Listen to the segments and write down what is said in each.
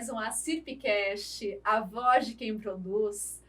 mais um Acirpcast, a voz de quem produz,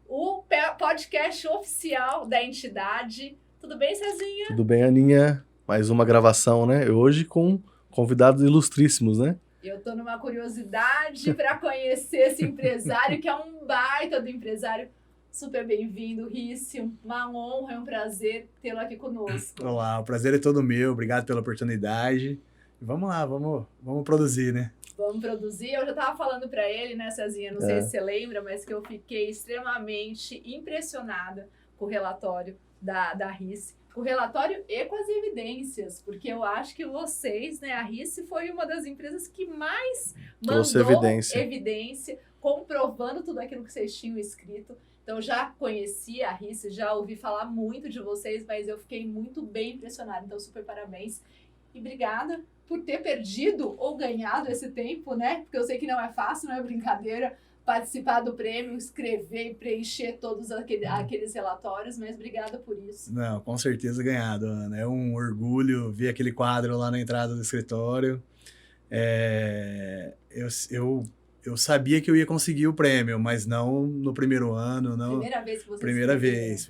o podcast oficial da entidade. Tudo bem, Cezinha? Tudo bem, Aninha? Mais uma gravação, né? Hoje com convidados ilustríssimos, né? Eu tô numa curiosidade para conhecer esse empresário, que é um baita do empresário. Super bem-vindo, Rice. Uma honra, é um prazer tê-lo aqui conosco. Olá, o prazer é todo meu. Obrigado pela oportunidade. Vamos lá, vamos produzir, né? Vamos produzir. Eu já estava falando para ele, né, Cezinha? Não sei se você lembra, mas que eu fiquei extremamente impressionada com o relatório da Rice. Com o relatório e com as evidências, porque eu acho que vocês, né, a Rice foi uma das empresas que mais trouxe mandou evidência, comprovando tudo aquilo que vocês tinham escrito. Então, eu já conheci a Rice, já ouvi falar muito de vocês, mas eu fiquei muito bem impressionada. Então, super parabéns. E obrigada por ter perdido ou ganhado esse tempo, né? Porque eu sei que não é fácil, não é brincadeira participar do prêmio, escrever e preencher todos aqueles relatórios, mas obrigada por isso. Não, com certeza ganhado, Ana. É um orgulho ver aquele quadro lá na entrada do escritório. Eu sabia que eu ia conseguir o prêmio, mas não no primeiro ano, não. Primeira vez que você Primeira vez.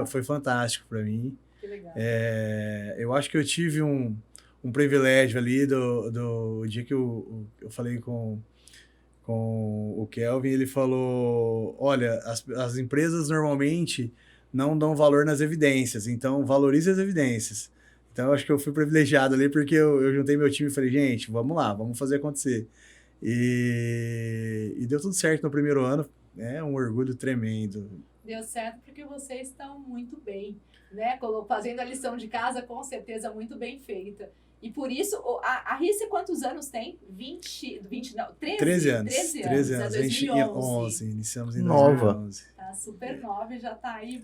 Foi fantástico para mim. Que legal. Eu acho que eu tive um privilégio ali do dia que eu falei com o Kelvin. Ele falou, olha, as empresas normalmente não dão valor nas evidências, então valorize as evidências. Então eu acho que eu fui privilegiado ali porque eu juntei meu time e falei, gente, vamos lá, vamos fazer acontecer. E deu tudo certo no primeiro ano, é um orgulho tremendo. Deu certo porque vocês estão muito bem, né? Fazendo a lição de casa, com certeza, muito bem feita. E por isso, a Rice quantos anos tem? 13 anos. 13 anos. É 2011. Iniciamos em Nova. 2011. Tá super nova e já tá aí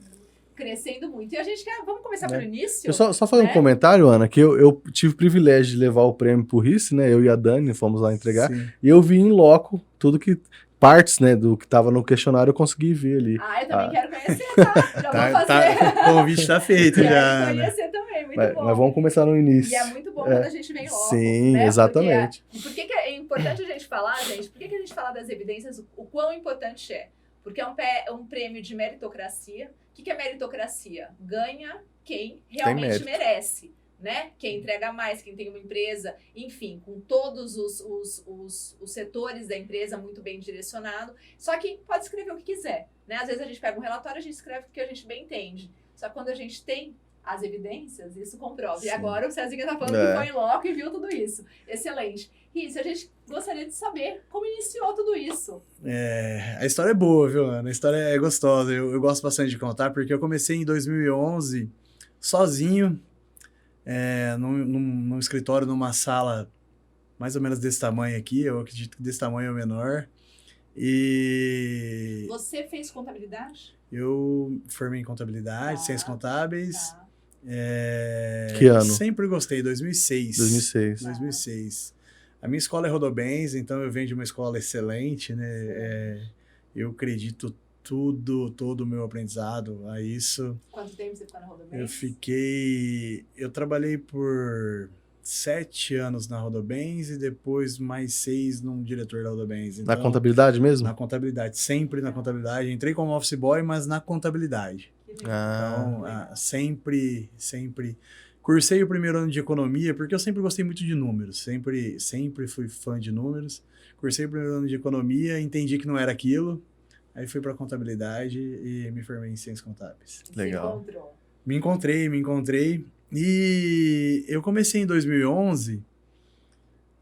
crescendo muito. E a gente vamos começar pelo início? Eu só fazer um comentário, Ana, que eu tive o privilégio de levar o prêmio pro Rice, né? Eu e a Dani fomos lá entregar. Sim. E eu vi em loco tudo que... Partes, né, do que tava no questionário eu consegui ver ali. Eu também quero conhecer, tá? Já vou fazer. O convite tá feito já. Quero conhecer também, muito bom. Mas vamos começar no início. E é muito bom quando a gente vem logo. Sim, né? exatamente. Por que é importante a gente falar, gente? Por que a gente fala das evidências? O quão importante é? Porque é um prêmio de meritocracia. O que é meritocracia? Ganha quem realmente merece. Né? Quem entrega mais, quem tem uma empresa, enfim, com todos os setores da empresa muito bem direcionado. Só que pode escrever o que quiser, né? Às vezes a gente pega um relatório, a gente escreve o que a gente bem entende. Só que quando a gente tem as evidências, isso comprova. Sim. E agora o Cezinha tá falando que foi em loco e viu tudo isso. Excelente. Rice, a gente gostaria de saber como iniciou tudo isso. A história é boa, viu, Ana? A história é gostosa. Eu gosto bastante de contar, porque eu comecei em 2011 sozinho, num escritório, numa sala mais ou menos desse tamanho aqui, eu acredito que desse tamanho ou menor. E você fez contabilidade? Eu formei em contabilidade, ciências contábeis. Tá. Que ano? Sempre gostei, 2006. 2006. A minha escola é Rodobens, então eu venho de uma escola excelente, né? Eu acredito todo o meu aprendizado a isso. Quanto tempo você ficou na Rodobens? Eu trabalhei por 7 anos na Rodobens e depois mais 6 num diretor da Rodobens. Então, na contabilidade mesmo? Na contabilidade, sempre na contabilidade. Entrei como office boy, mas na contabilidade. Então, sempre. Cursei o primeiro ano de economia, porque eu sempre gostei muito de números. Sempre fui fã de números. Cursei o primeiro ano de economia, entendi que não era aquilo. Aí fui para contabilidade e me formei em ciências contábeis. Legal. Me encontrei. E eu comecei em 2011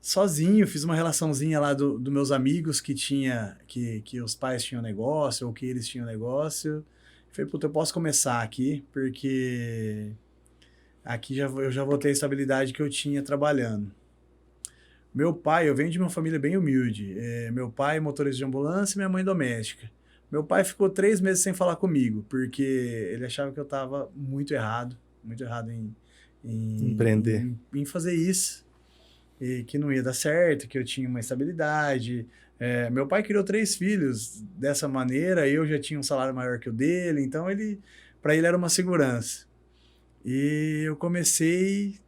sozinho, fiz uma relaçãozinha lá dos meus amigos que os pais tinham negócio ou que eles tinham negócio. Falei, puta, eu posso começar aqui, porque aqui eu já vou ter a estabilidade que eu tinha trabalhando. Meu pai, eu venho de uma família bem humilde. Meu pai motorista de ambulância e minha mãe doméstica. Meu pai ficou 3 meses sem falar comigo, porque ele achava que eu estava muito errado em empreender, em fazer isso, e que não ia dar certo, que eu tinha uma estabilidade. Meu pai criou 3 filhos dessa maneira, eu já tinha um salário maior que o dele, então para ele era uma segurança. E eu comecei,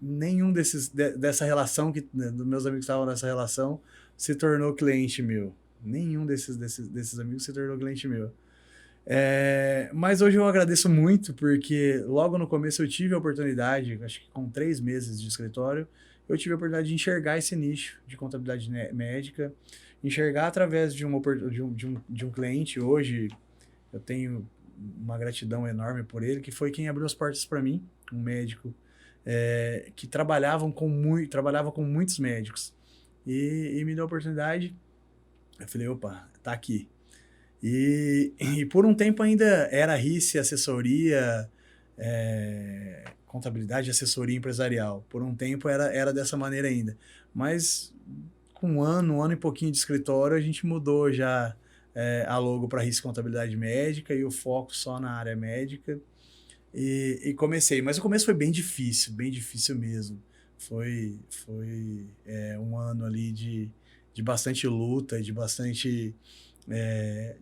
nenhum dessa relação, dos meus amigos estavam nessa relação, se tornou cliente meu. Nenhum desses amigos se tornou cliente meu. Mas hoje eu agradeço muito, porque logo no começo eu tive a oportunidade, acho que com 3 meses de escritório, eu tive a oportunidade de enxergar esse nicho de contabilidade médica, enxergar através de um cliente. Hoje eu tenho uma gratidão enorme por ele, que foi quem abriu as portas para mim, um médico que trabalhava com muitos médicos. E me deu a oportunidade, eu falei, opa, tá aqui. E por um tempo ainda era RICE, assessoria, contabilidade, assessoria empresarial. Por um tempo era dessa maneira ainda. Mas com um ano e pouquinho de escritório, a gente mudou já a logo para RICE Contabilidade Médica e o foco só na área médica. E comecei. Mas o começo foi bem difícil mesmo. Foi um ano ali de bastante luta, de bastante...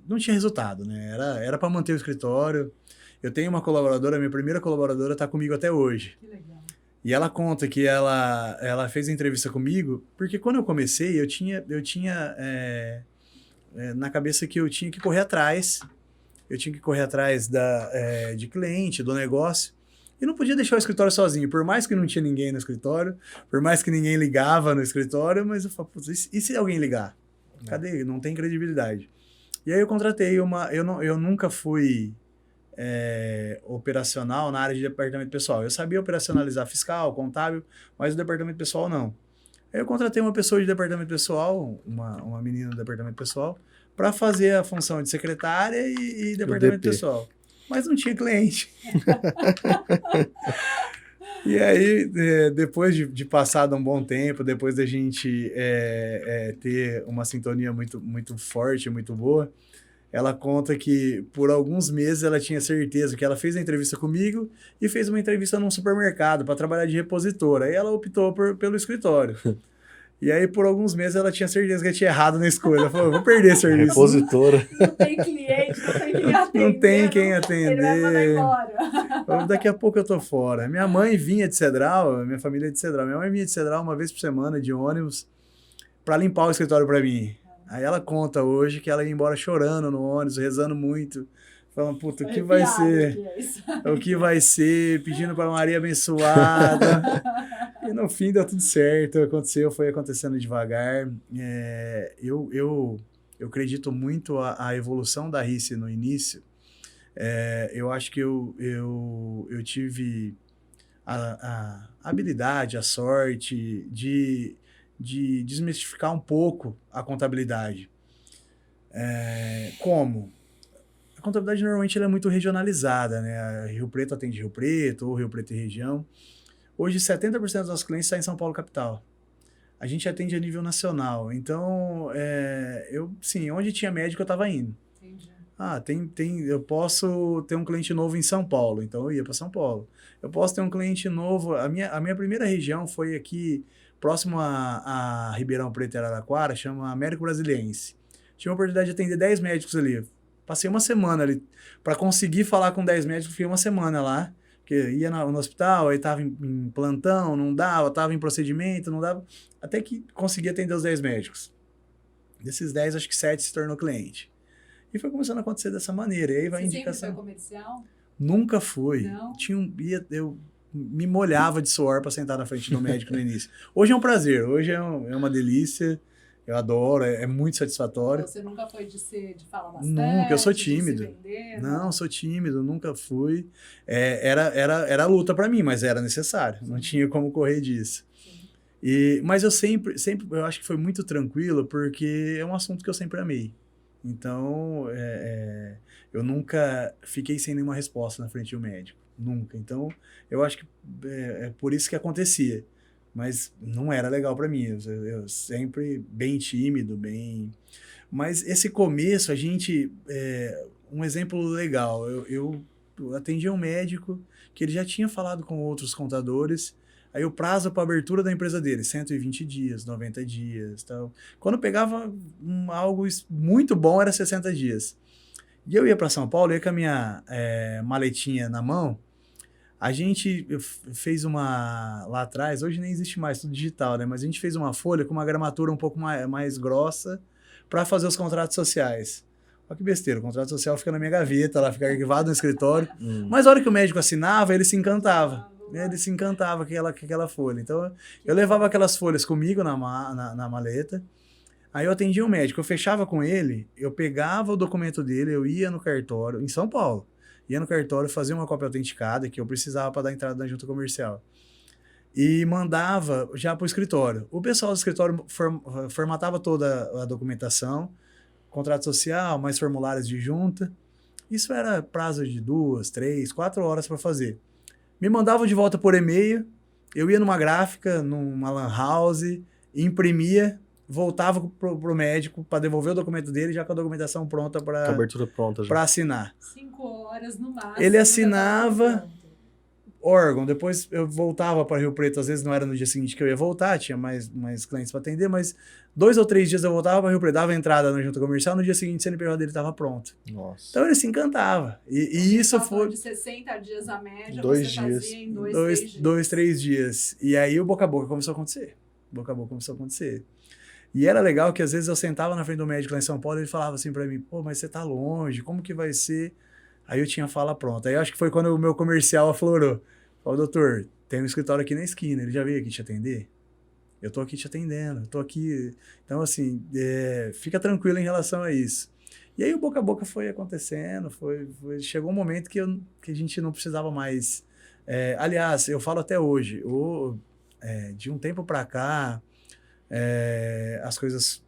não tinha resultado, né? Era para manter o escritório. Eu tenho uma colaboradora, minha primeira colaboradora está comigo até hoje. Que legal. E ela conta que ela fez a entrevista comigo, porque quando eu comecei, eu tinha na cabeça que eu tinha que correr atrás. Eu tinha que correr atrás de cliente, do negócio. E não podia deixar o escritório sozinho, por mais que não tinha ninguém no escritório, por mais que ninguém ligava no escritório, mas eu falei, e se alguém ligar? Cadê? Não tem credibilidade. E aí eu contratei eu nunca fui operacional na área de departamento pessoal. Eu sabia operacionalizar fiscal, contábil, mas o departamento pessoal não. Aí eu contratei uma pessoa de departamento pessoal, uma menina do departamento pessoal, para fazer a função de secretária e departamento pessoal. Mas não tinha cliente. E aí, depois de passado um bom tempo, depois da gente ter uma sintonia muito, muito forte, muito boa, ela conta que por alguns meses ela tinha certeza que ela fez a entrevista comigo e fez uma entrevista num supermercado para trabalhar de repositora. Aí ela optou pelo escritório. E aí, por alguns meses, ela tinha certeza que eu tinha errado na escolha. Ela falou, vou perder serviço. Repositora. Não tem cliente, não tem quem atender. Não tem quem atender. Ele vai mandar embora. Daqui a pouco eu tô fora. Minha mãe vinha de Cedral, minha família é de Cedral. Minha mãe vinha de Cedral uma vez por semana, de ônibus, para limpar o escritório para mim. Aí ela conta hoje que ela ia embora chorando no ônibus, rezando muito. Falando, puta, o que vai ser? O que vai ser? Pedindo para Maria abençoada. E no fim deu tudo certo, foi acontecendo devagar. Eu acredito muito a evolução da RICE no início. Eu acho que eu tive a habilidade, a sorte de desmistificar um pouco a contabilidade. Como? A contabilidade normalmente ela é muito regionalizada, né? Rio Preto atende Rio Preto, ou Rio Preto e região. Hoje, 70% dos nossos clientes estão em São Paulo, capital. A gente atende a nível nacional. Então, onde tinha médico, eu estava indo. Entendi. Eu posso ter um cliente novo em São Paulo, então eu ia para São Paulo. Eu posso ter um cliente novo... A minha primeira região foi aqui, próximo a Ribeirão Preto e Araraquara, chama Américo Brasiliense. Tive a oportunidade de atender 10 médicos ali. Passei uma semana ali. Para conseguir falar com 10 médicos, fiquei uma semana lá. Porque ia no hospital, aí estava em plantão, não dava, estava em procedimento, não dava. Até que consegui atender os 10 médicos. Desses 10, acho que 7 se tornou cliente. E foi começando a acontecer dessa maneira. E aí vai a indicação. Você sempre foi comercial? Nunca fui. Não? Eu me molhava de suor para sentar na frente do médico no início. Hoje é um prazer, hoje é uma delícia. Eu adoro, é muito satisfatório. Você nunca foi de falar bastante? Nunca, eu sou tímido. De se vender, não, sou tímido, nunca fui. Era luta para mim, mas era necessário. Não tinha como correr disso. Mas eu sempre, eu acho que foi muito tranquilo, porque é um assunto que eu sempre amei. Então, eu nunca fiquei sem nenhuma resposta na frente do médico. Nunca. Então, eu acho que é por isso que acontecia. Mas não era legal para mim. Eu sempre bem tímido, bem... Mas esse começo, a gente... um exemplo legal. Eu atendi um médico que ele já tinha falado com outros contadores. Aí o prazo para abertura da empresa dele, 120 dias, 90 dias, tal. Quando pegava algo muito bom, era 60 dias. E eu ia para São Paulo, ia com a minha maletinha na mão. A gente fez uma... Lá atrás, hoje nem existe mais, tudo digital, né? Mas a gente fez uma folha com uma gramatura um pouco mais grossa para fazer os contratos sociais. Olha que besteira, o contrato social fica na minha gaveta, lá fica arquivado no escritório. Mas a hora que o médico assinava, ele se encantava. Ele se encantava com aquela folha. Então, eu levava aquelas folhas comigo na maleta. Aí eu atendia o médico, eu fechava com ele, eu pegava o documento dele, eu ia no cartório, em São Paulo. Ia no cartório, fazia uma cópia autenticada, que eu precisava para dar entrada na junta comercial. E mandava já para o escritório. O pessoal do escritório formatava toda a documentação, contrato social, mais formulários de junta. Isso era prazo de 2, 3, 4 horas para fazer. Me mandavam de volta por e-mail, eu ia numa gráfica, numa lan house, imprimia, voltava pro médico para devolver o documento dele, já com a documentação pronta para abertura pronta já. Para assinar. 5 horas no máximo. Ele assinava órgão, depois eu voltava para Rio Preto, às vezes não era no dia seguinte que eu ia voltar, tinha mais clientes para atender, mas 2 ou 3 dias eu voltava para Rio Preto, dava entrada na junta comercial, no dia seguinte o CNPJ dele estava pronto. Nossa. Então ele se encantava. E isso foi... de 60 dias a média, 2 você dias. fazia em 2, 3 dias. 2, 3 dias. E aí o boca a boca começou a acontecer. E era legal que às vezes eu sentava na frente do médico lá em São Paulo e ele falava assim para mim, pô, mas você tá longe, como que vai ser? Aí eu tinha a fala pronta. Aí eu acho que foi quando o meu comercial aflorou. Falei, doutor, tem um escritório aqui na esquina, ele já veio aqui te atender? Eu tô aqui te atendendo, eu tô aqui... Então, assim, fica tranquilo em relação a isso. E aí o boca a boca foi acontecendo, chegou um momento que a gente não precisava mais... aliás, eu falo até hoje, de um tempo para cá, as coisas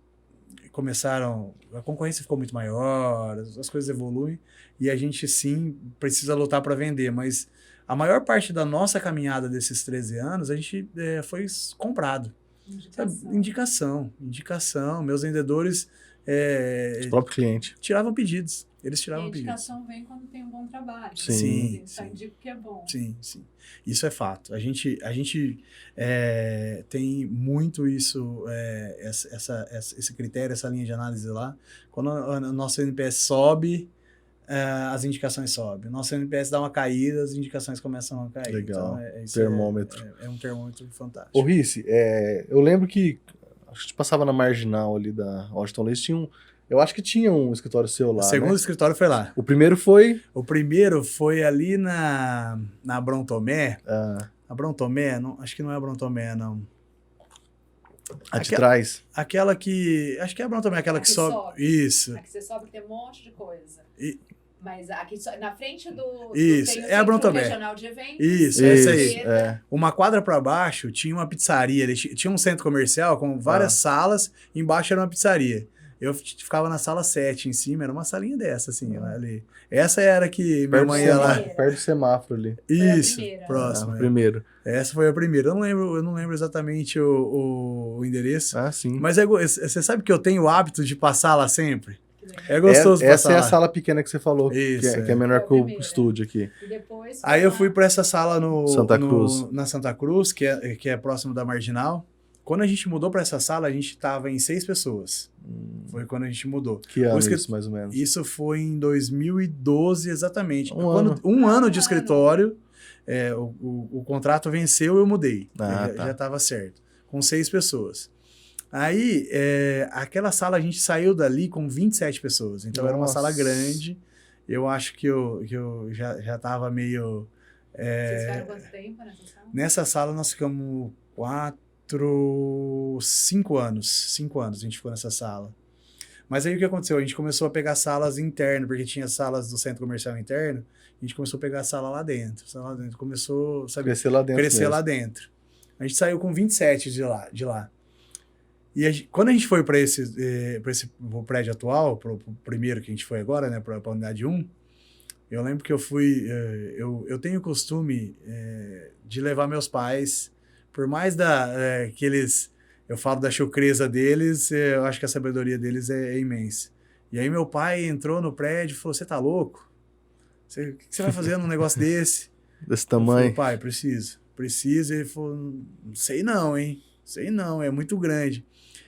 começaram... A concorrência ficou muito maior, as coisas evoluem, e a gente, sim, precisa lutar para vender, mas... A maior parte da nossa caminhada desses 13 anos, a gente foi comprado. Indicação. Meus vendedores... O próprio cliente. Tiravam pedidos. Eles tiravam pedidos. A indicação vem quando tem um bom trabalho. Sim. Só indica que é bom. Sim. Isso é fato. A gente tem muito isso, esse critério, essa linha de análise lá. Quando o nosso NPS sobe... as indicações sobem. O nosso NPS dá uma caída, as indicações começam a cair. Legal. Então, termômetro. É um termômetro fantástico. Ô, Rice, eu lembro que a gente passava na marginal ali da Washington Luiz, eu acho que tinha um escritório seu lá, O segundo escritório foi lá. O primeiro foi? O primeiro foi ali na Brontomé. A Brontomé, não, acho que não é a Brontomé, não. A de trás? Aquela que... Acho que é a Brontomé, aquela que sobe. Isso. A que você sobe tem um monte de coisa. Mas aqui na frente do... Isso, tem o é a Brontomé. regional de eventos. Isso, essa aí. Uma quadra para baixo tinha uma pizzaria. Tinha um centro comercial com várias salas. Embaixo era uma pizzaria. Eu ficava na sala 7 em cima. Era uma salinha dessa, assim, ali. Essa era que minha mãe ia lá. Perto do semáforo ali. Isso, próximo. Primeiro. Essa foi a primeira. Eu não lembro exatamente o endereço. Sim. Mas você sabe que eu tenho o hábito de passar lá sempre? É gostoso passar Essa é a sala pequena que você falou, isso, que é menor que o estúdio aqui. E depois aí eu fui para essa sala na Santa Cruz, que é próximo da Marginal. Quando a gente mudou para essa sala, a gente estava em 6 pessoas. Foi quando a gente mudou. Que ano isso, mais ou menos? Isso foi em 2012, exatamente. Um ano de escritório, o contrato venceu e eu mudei. Já estava certo. Com 6 pessoas. Aí, aquela sala, a gente saiu dali com 27 pessoas. Então, era uma sala grande. Eu acho que eu já estava meio... Vocês ficaram quanto tempo nessa sala? Nessa sala, nós ficamos 5 anos. 5 anos a gente ficou nessa sala. Mas aí, o que aconteceu? A gente começou a pegar salas internas, porque tinha salas do centro comercial interno. A gente começou a pegar a sala lá dentro. Começou, sabe? Crescer lá dentro. A gente saiu com 27 de lá. E quando a gente foi para esse prédio atual, para o primeiro que a gente foi agora, né, para a unidade 1, eu lembro que eu fui... eu tenho o costume de levar meus pais, por mais que eles... Eu falo da chucreza deles, eu acho que a sabedoria deles é imensa. E aí meu pai entrou no prédio e falou, você tá louco? O que você vai fazer num negócio desse? Desse tamanho? Eu falei, pai, preciso. E ele falou, não sei não, hein? Sei não, é muito grande.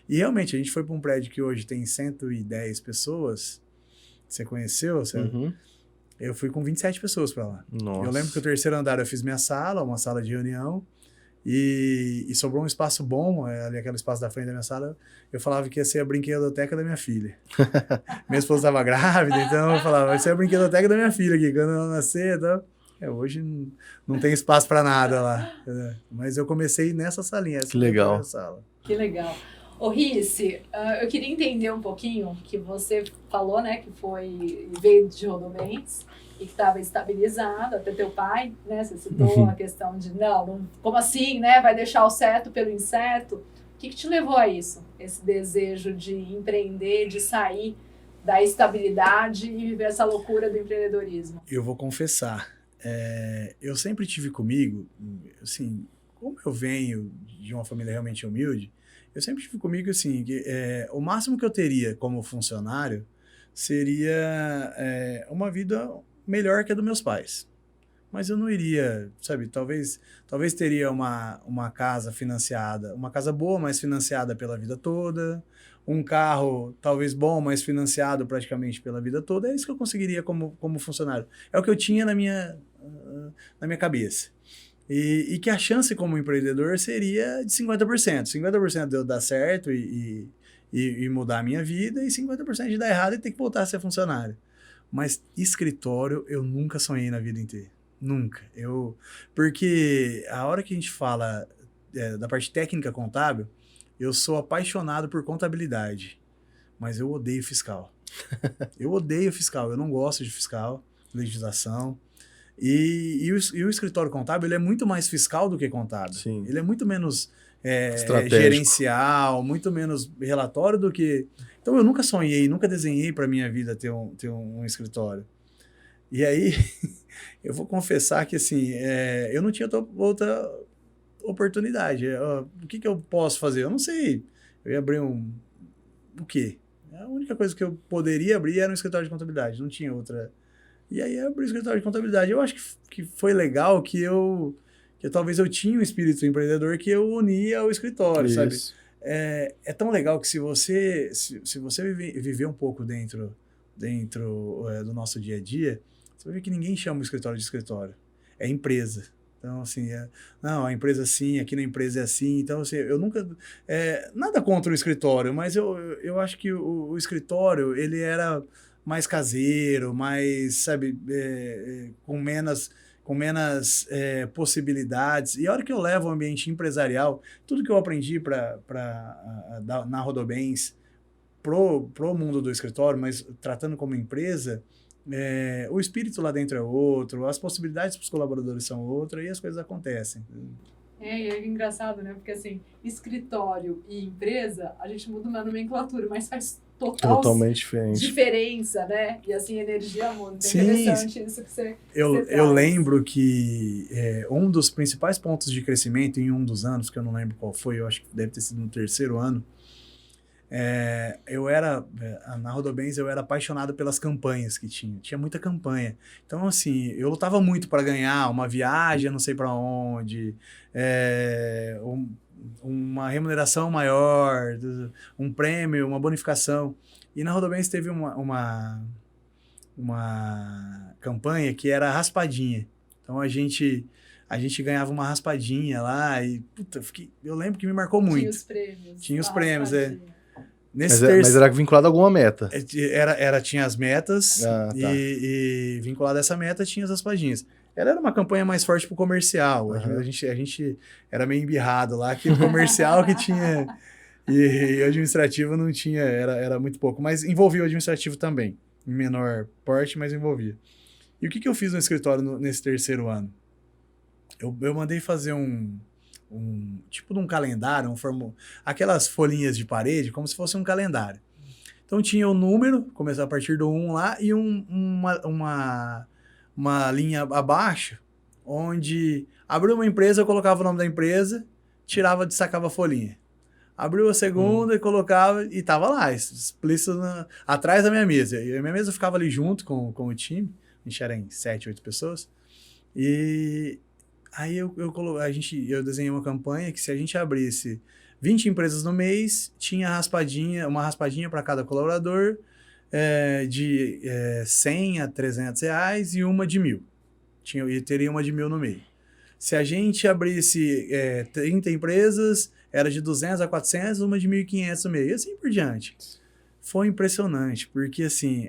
E realmente, a gente foi para um prédio que hoje tem 110 pessoas. Você conheceu? Uhum. Eu fui com 27 pessoas para lá. Nossa. Eu lembro que o terceiro andar eu fiz minha sala, uma sala de reunião, e sobrou um espaço bom, ali aquele espaço da frente da minha sala, eu falava que ia ser a brinquedoteca da minha filha. Minha esposa estava grávida, então eu falava, vai ser a brinquedoteca da minha filha aqui, quando ela nascer, então... hoje não tem espaço para nada lá, mas eu comecei nessa salinha, essa que legal. Sala. Que legal. Ô Rice, eu queria entender um pouquinho que você falou, né, que veio de Rodobens e que estava estabilizado, até teu pai, né, você citou a questão de, não, como assim, né, vai deixar o certo pelo incerto? O que te levou a isso? Esse desejo de empreender, de sair da estabilidade e viver essa loucura do empreendedorismo? Eu vou confessar, eu sempre tive comigo, assim, como eu venho de uma família realmente humilde, eu sempre tive comigo, assim, que o máximo que eu teria como funcionário seria uma vida melhor que a dos meus pais. Mas eu não iria, sabe, talvez teria uma casa financiada, uma casa boa, mas financiada pela vida toda, um carro talvez bom, mas financiado praticamente pela vida toda, é isso que eu conseguiria como funcionário. É o que eu tinha na minha cabeça. E que a chance como empreendedor seria de 50%. 50% de eu dar certo e mudar a minha vida, e 50% de dar errado e ter que voltar a ser funcionário. Mas escritório eu nunca sonhei na vida inteira. Nunca. Porque a hora que a gente fala da parte técnica contábil, eu sou apaixonado por contabilidade, mas eu odeio fiscal. Eu odeio fiscal, eu não gosto de fiscal, legislação. E o escritório contábil ele é muito mais fiscal do que contábil. Sim. Ele é muito menos gerencial, muito menos relatório do que... Então eu nunca sonhei, nunca desenhei para minha vida ter um escritório. E aí, eu vou confessar que assim, eu não tinha outra oportunidade. O que eu posso fazer? Eu não sei. Eu ia abrir o quê? A única coisa que eu poderia abrir era um escritório de contabilidade, não tinha outra... E aí eu abri o escritório de contabilidade. Eu acho que foi legal que talvez eu tinha um espírito empreendedor que eu unia ao escritório, isso. sabe? É tão legal que se você viver um pouco dentro do nosso dia a dia, você vai ver que ninguém chama o escritório de escritório. É empresa. Então, assim, não, a empresa assim, aqui na empresa é assim. Então, assim, eu nunca... nada contra o escritório, mas eu acho que o escritório, ele era... mais caseiro, mais, sabe, com menos possibilidades. E a hora que eu levo o ambiente empresarial, tudo que eu aprendi na Rodobens pro mundo do escritório, mas tratando como empresa, o espírito lá dentro é outro, as possibilidades para os colaboradores são outras e as coisas acontecem. E é engraçado, né? Porque, assim, escritório e empresa, a gente muda uma nomenclatura, mas faz totalmente diferente. Diferença, né? E, assim, energia muda. É interessante isso que você eu lembro que um dos principais pontos de crescimento em um dos anos, que eu não lembro qual foi, eu acho que deve ter sido no terceiro ano, na Rodobens eu era apaixonado pelas campanhas que tinha muita campanha. Então, assim, eu lutava muito para ganhar uma viagem, não sei para onde, uma remuneração maior, um prêmio, uma bonificação. E na Rodobens teve uma campanha que era raspadinha. Então, a gente ganhava uma raspadinha lá e, eu lembro que me marcou muito. Tinha os prêmios. Mas era vinculado a alguma meta? Tinha as metas, tá. e vinculado a essa meta tinha as raspadinhas. Ela era uma campanha mais forte pro comercial. Uhum. A gente era meio embirrado lá, que o comercial que tinha e o administrativo não tinha, era muito pouco. Mas envolvia o administrativo também, em menor porte, mas envolvia. E o que eu fiz no escritório nesse terceiro ano? Eu mandei fazer tipo de um calendário, aquelas folhinhas de parede, como se fosse um calendário. Então tinha o número, começava a partir do 1 lá, e uma linha abaixo, onde abriu uma empresa, eu colocava o nome da empresa, destacava a folhinha. Abriu a segunda e colocava, e tava lá, explícito atrás da minha mesa. E a minha mesa ficava ali junto com o time, a gente era em 7, 8 pessoas, e aí eu desenhei uma campanha que se a gente abrisse 20 empresas no mês, tinha uma raspadinha para cada colaborador, de 100 a 300 reais e uma de 1.000. E teria uma de 1.000 no meio. Se a gente abrisse 30 empresas, era de 200 a 400, uma de 1.500 no meio, e assim por diante. Foi impressionante, porque assim,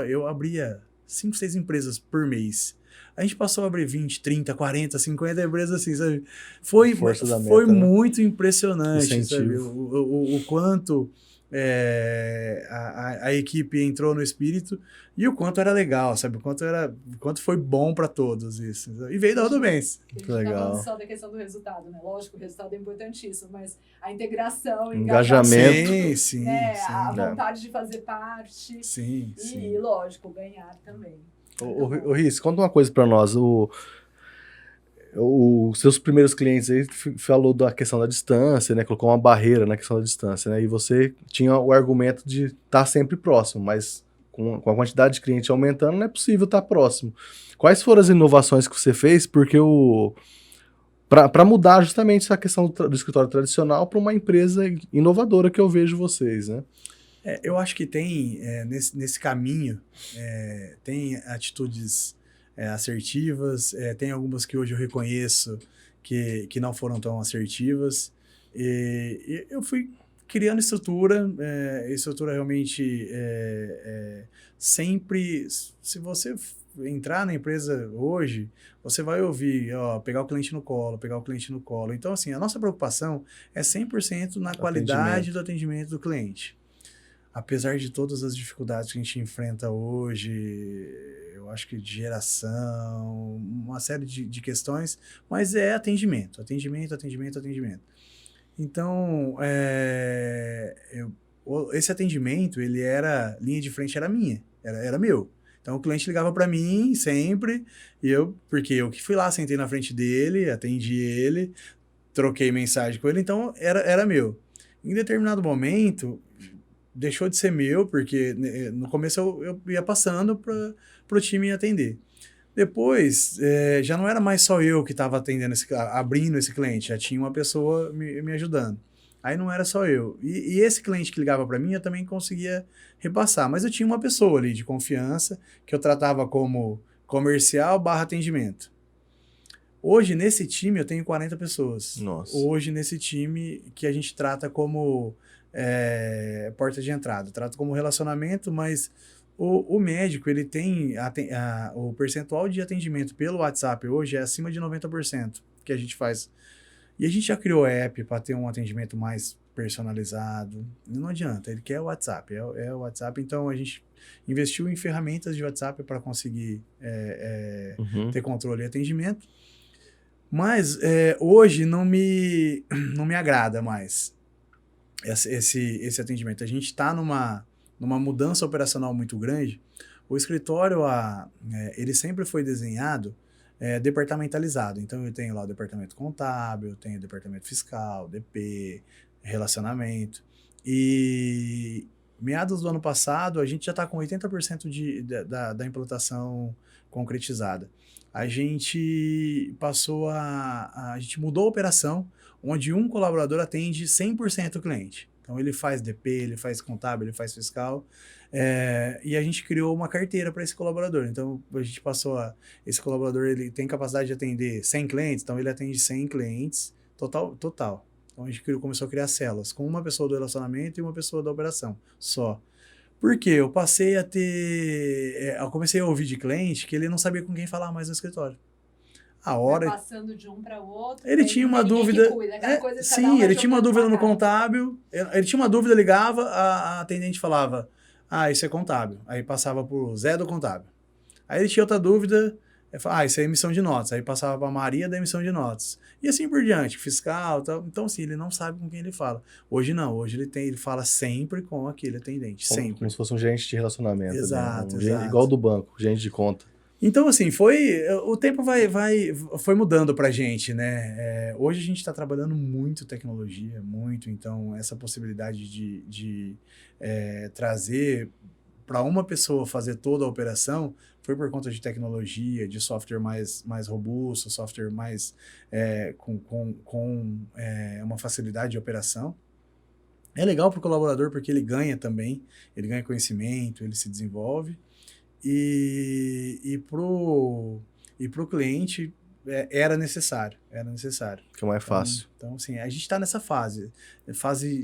eu abria 5, 6 empresas por mês. A gente passou a abrir 20, 30, 40, 50 empresas assim, sabe? Foi muito impressionante, sabe? O quanto a equipe entrou no espírito e o quanto era legal, sabe? O quanto foi bom para todos isso. E veio da Rodobens. Legal. Não só da questão do resultado, né? Lógico, o resultado é importantíssimo, mas a integração, engajamento, sim, né? A vontade de fazer parte. Sim. E, lógico, ganhar também. O Riz, conta uma coisa para nós. Os seus primeiros clientes aí falou da questão da distância, né? Colocou uma barreira na questão da distância, né? E você tinha o argumento de estar sempre próximo, mas com a quantidade de clientes aumentando, não é possível estar próximo. Quais foram as inovações que você fez? Porque para mudar justamente essa questão do escritório tradicional para uma empresa inovadora que eu vejo vocês, né? Eu acho que tem, nesse caminho, tem atitudes assertivas, tem algumas que hoje eu reconheço que não foram tão assertivas, e eu fui criando estrutura realmente sempre, se você entrar na empresa hoje, você vai ouvir, pegar o cliente no colo, Então, assim, a nossa preocupação é 100% na qualidade do atendimento do cliente. Apesar de todas as dificuldades que a gente enfrenta hoje, eu acho que de geração, uma série de questões, mas é atendimento. Então, esse atendimento, linha de frente era minha, era meu. Então, o cliente ligava para mim sempre, porque eu que fui lá, sentei na frente dele, atendi ele, troquei mensagem com ele, então era meu. Em determinado momento, deixou de ser meu, porque no começo eu ia passando para o time atender. Depois, já não era mais só eu que estava abrindo esse cliente, já tinha uma pessoa me ajudando. Aí não era só eu. E esse cliente que ligava para mim, eu também conseguia repassar. Mas eu tinha uma pessoa ali de confiança, que eu tratava como comercial/atendimento. Hoje, nesse time, eu tenho 40 pessoas. Nossa. Hoje, nesse time, que a gente trata como porta de entrada. Trata como relacionamento, mas o médico, ele tem o percentual de atendimento pelo WhatsApp hoje é acima de 90% que a gente faz. E a gente já criou app para ter um atendimento mais personalizado. Não adianta, ele quer o WhatsApp, é o WhatsApp. Então, a gente investiu em ferramentas de WhatsApp para conseguir ter controle e atendimento. Mas hoje não me agrada mais esse atendimento. A gente está numa mudança operacional muito grande. O escritório, ele sempre foi desenhado departamentalizado. Então, eu tenho lá o departamento contábil, eu tenho o departamento fiscal, DP, relacionamento. E meados do ano passado, a gente já está com 80% da implantação concretizada. A gente a gente mudou a operação, onde um colaborador atende 100% o cliente. Então, ele faz DP, ele faz contábil, ele faz fiscal, e a gente criou uma carteira para esse colaborador. Então, a gente esse colaborador ele tem capacidade de atender 100 clientes, então ele atende 100 clientes total. Então, a gente começou a criar células, com uma pessoa do relacionamento e uma pessoa da operação, só. Por quê? Eu comecei a ouvir de cliente que ele não sabia com quem falar mais no escritório. Vai passando de um para o outro. Ele tinha uma dúvida. Sim, ele tinha uma dúvida no contábil. Ele tinha uma dúvida, ligava, a atendente falava: isso é contábil. Aí passava pro Zé do contábil. Aí ele tinha outra dúvida, isso é emissão de notas. Aí passava para Maria da emissão de notas. E assim por diante, fiscal, tal. Então, assim, ele não sabe com quem ele fala. Hoje não, hoje ele fala sempre com aquele atendente, sempre. Como se fosse um gerente de relacionamento. Exato, né? exato. Igual do banco, gerente de conta. Então, assim, o tempo foi mudando pra gente, né? Hoje a gente está trabalhando muito tecnologia, muito. Então, essa possibilidade de trazer para uma pessoa fazer toda a operação foi por conta de tecnologia, de software mais robusto, software mais com uma facilidade de operação. É legal para o colaborador porque ele ganha também, ele ganha conhecimento, ele se desenvolve. E pro cliente era necessário. Que é mais fácil. Então, assim, a gente está nessa fase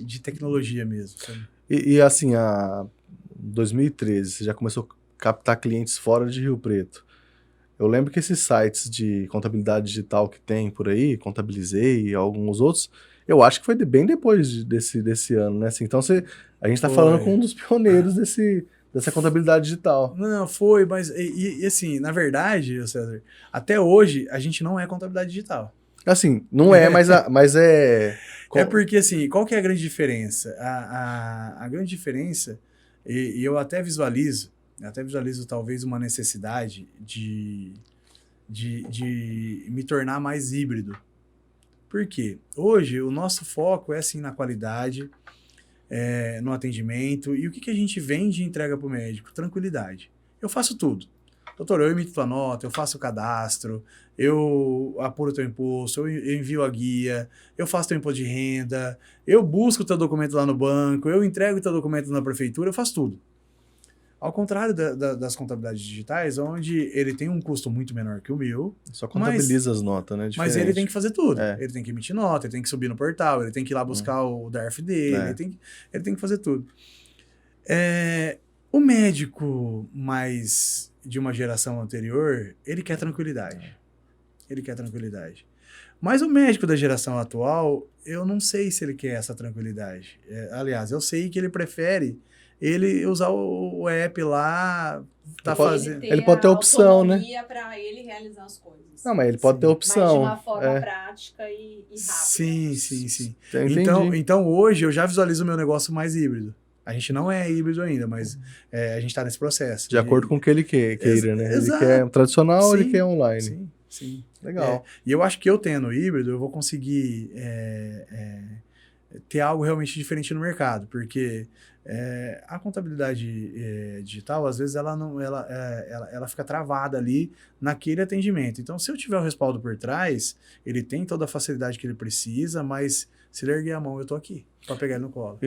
de tecnologia mesmo. Sabe? E assim, a 2013, você já começou a captar clientes fora de Rio Preto. Eu lembro que esses sites de contabilidade digital que tem por aí, Contabilizei e alguns outros, eu acho que foi bem depois desse ano, né? Assim, então a gente está falando com um dos pioneiros dessa contabilidade digital. Não, foi, mas e assim, na verdade, César, até hoje a gente não é contabilidade digital. Assim, não é, mas é... É porque, assim, qual que é a grande diferença? A grande diferença, e eu até visualizo talvez uma necessidade de me tornar mais híbrido. Por quê? Hoje o nosso foco é assim na qualidade, no atendimento, e o que a gente vende e entrega para o médico? Tranquilidade. Eu faço tudo. Doutor, eu emito tua nota, eu faço o cadastro, eu apuro teu imposto, eu envio a guia, eu faço teu imposto de renda, eu busco teu documento lá no banco, eu entrego teu documento na prefeitura, eu faço tudo. Ao contrário das contabilidades digitais, onde ele tem um custo muito menor que o meu. Só contabiliza as notas, né? Mas ele tem que fazer tudo. Ele tem que emitir nota, ele tem que subir no portal, ele tem que ir lá buscar o DARF dele, ele tem que fazer tudo. O médico mais de uma geração anterior, ele quer tranquilidade. Mas o médico da geração atual, eu não sei se ele quer essa tranquilidade. Aliás, eu sei que ele prefere ele usar o app lá, fazendo. Ele pode ter opção, né? Para ele realizar as coisas. Não, mas ele pode ter opção. Mas de uma forma prática e rápida. Sim. Então, hoje, eu já visualizo o meu negócio mais híbrido. A gente não é híbrido ainda, mas a gente está nesse processo. De acordo com o que ele queira, né? Exato. Ele quer tradicional ou ele quer online. Sim. Legal. E eu acho que eu tendo híbrido, eu vou conseguir ter algo realmente diferente no mercado, porque a contabilidade digital, às vezes, ela fica travada ali naquele atendimento. Então, se eu tiver o respaldo por trás, ele tem toda a facilidade que ele precisa, mas se ele erguer a mão, eu tô aqui para pegar ele no colo.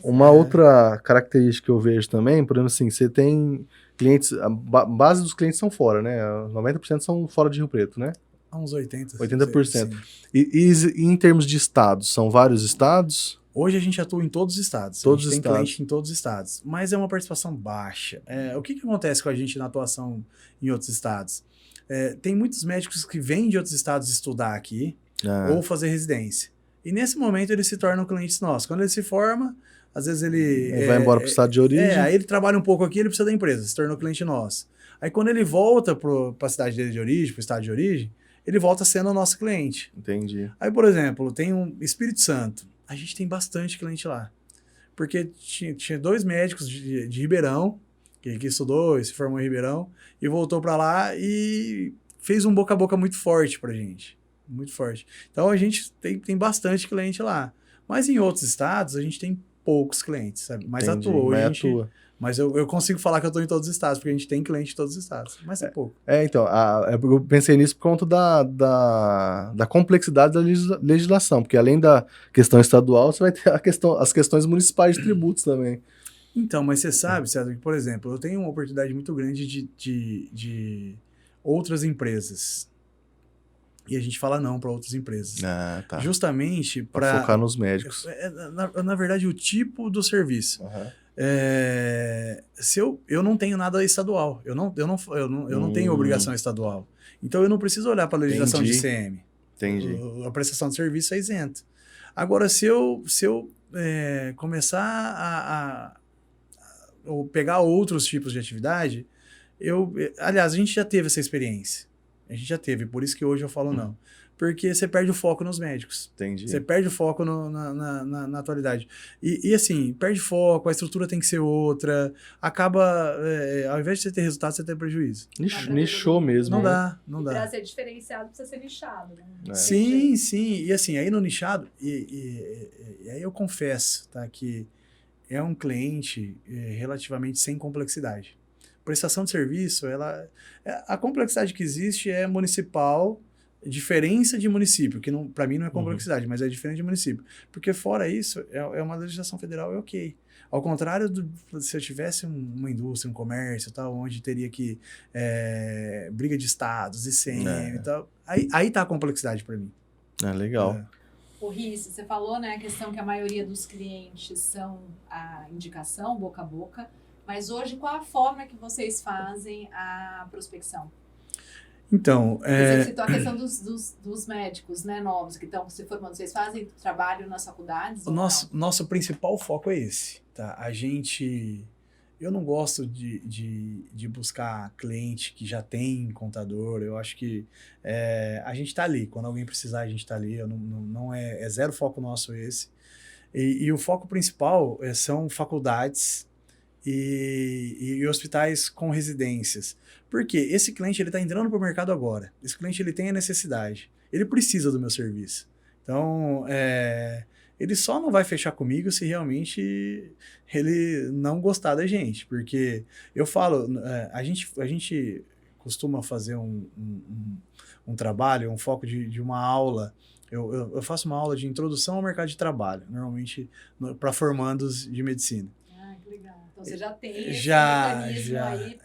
Uma outra característica que eu vejo também, por exemplo, assim, você tem clientes, a base dos clientes são fora, né? 90% são fora de Rio Preto, né? Uns 80%. 80%. E em termos de estados, são vários estados? Hoje a gente atua em todos os estados. A gente tem cliente em todos os estados. Mas é uma participação baixa. O que acontece com a gente na atuação em outros estados? Tem muitos médicos que vêm de outros estados estudar aqui ou fazer residência. E nesse momento ele se torna um cliente nosso. Quando ele se forma, às vezes ele vai embora para o estado de origem. Aí ele trabalha um pouco aqui, ele precisa da empresa, se tornou cliente nosso. Aí quando ele volta para a cidade dele de origem, para o estado de origem, ele volta sendo o nosso cliente. Entendi. Aí, por exemplo, tem um Espírito Santo. A gente tem bastante cliente lá. Porque tinha 2 médicos de Ribeirão, que estudou e se formou em Ribeirão, e voltou para lá e fez um boca a boca muito forte pra gente. Muito forte. Então, a gente tem bastante cliente lá. Mas em outros estados, a gente tem poucos clientes, sabe? Mas atua. Mas eu consigo falar que eu estou em todos os estados, porque a gente tem cliente em todos os estados. Mas é pouco. Então, eu pensei nisso por conta da complexidade da legislação, porque além da questão estadual, você vai ter as questões municipais de tributos também. Então, mas você sabe, César, que, por exemplo, eu tenho uma oportunidade muito grande de outras empresas. E a gente fala não para outras empresas. Tá. Justamente para focar nos médicos. Na verdade, o tipo do serviço. Uhum. Se eu não tenho nada estadual, eu não tenho obrigação estadual. Então eu não preciso olhar para a legislação de ICM. Entendi. A prestação de serviço é isenta. Agora, se eu começar a pegar outros tipos de atividade, aliás, a gente já teve essa experiência. Por isso que hoje eu falo não. Porque você perde o foco nos médicos. Entendi. Você perde o foco na atualidade. E assim, perde foco, a estrutura tem que ser outra, acaba, ao invés de você ter resultado, você tem prejuízo. Nichou mesmo. Não dá. Para ser diferenciado, precisa ser nichado. Né? Sim. E assim, aí no nichado, e aí eu confesso, tá, que é um cliente relativamente sem complexidade. Prestação de serviço, a complexidade que existe é municipal diferença de município, que para mim não é complexidade, mas é diferente de município. Porque fora isso, é uma legislação federal, é ok. Ao contrário se eu tivesse uma indústria, um comércio, tal, onde teria que briga de estados, ICM e tal, aí tá a complexidade para mim. Legal. O Rice, você falou, né, a questão que a maioria dos clientes são a indicação, boca a boca, mas hoje qual a forma que vocês fazem a prospecção? Então, Você citou a questão dos médicos, né, novos que estão se formando. Vocês fazem trabalho nas faculdades? O nosso principal foco é esse, tá? Eu não gosto de buscar cliente que já tem contador. Eu acho que a gente está ali. Quando alguém precisar, a gente está ali. Não é zero foco nosso esse. E o foco principal são faculdades e hospitais com residências. Porque esse cliente ele está entrando para o mercado agora. Esse cliente ele tem a necessidade. Ele precisa do meu serviço. Então, ele só não vai fechar comigo se realmente ele não gostar da gente. Porque eu falo, a gente costuma fazer um trabalho, um foco de uma aula. Eu faço uma aula de introdução ao mercado de trabalho, normalmente para formandos de medicina. Ah, que legal. Então você já tem esse mecanismo aí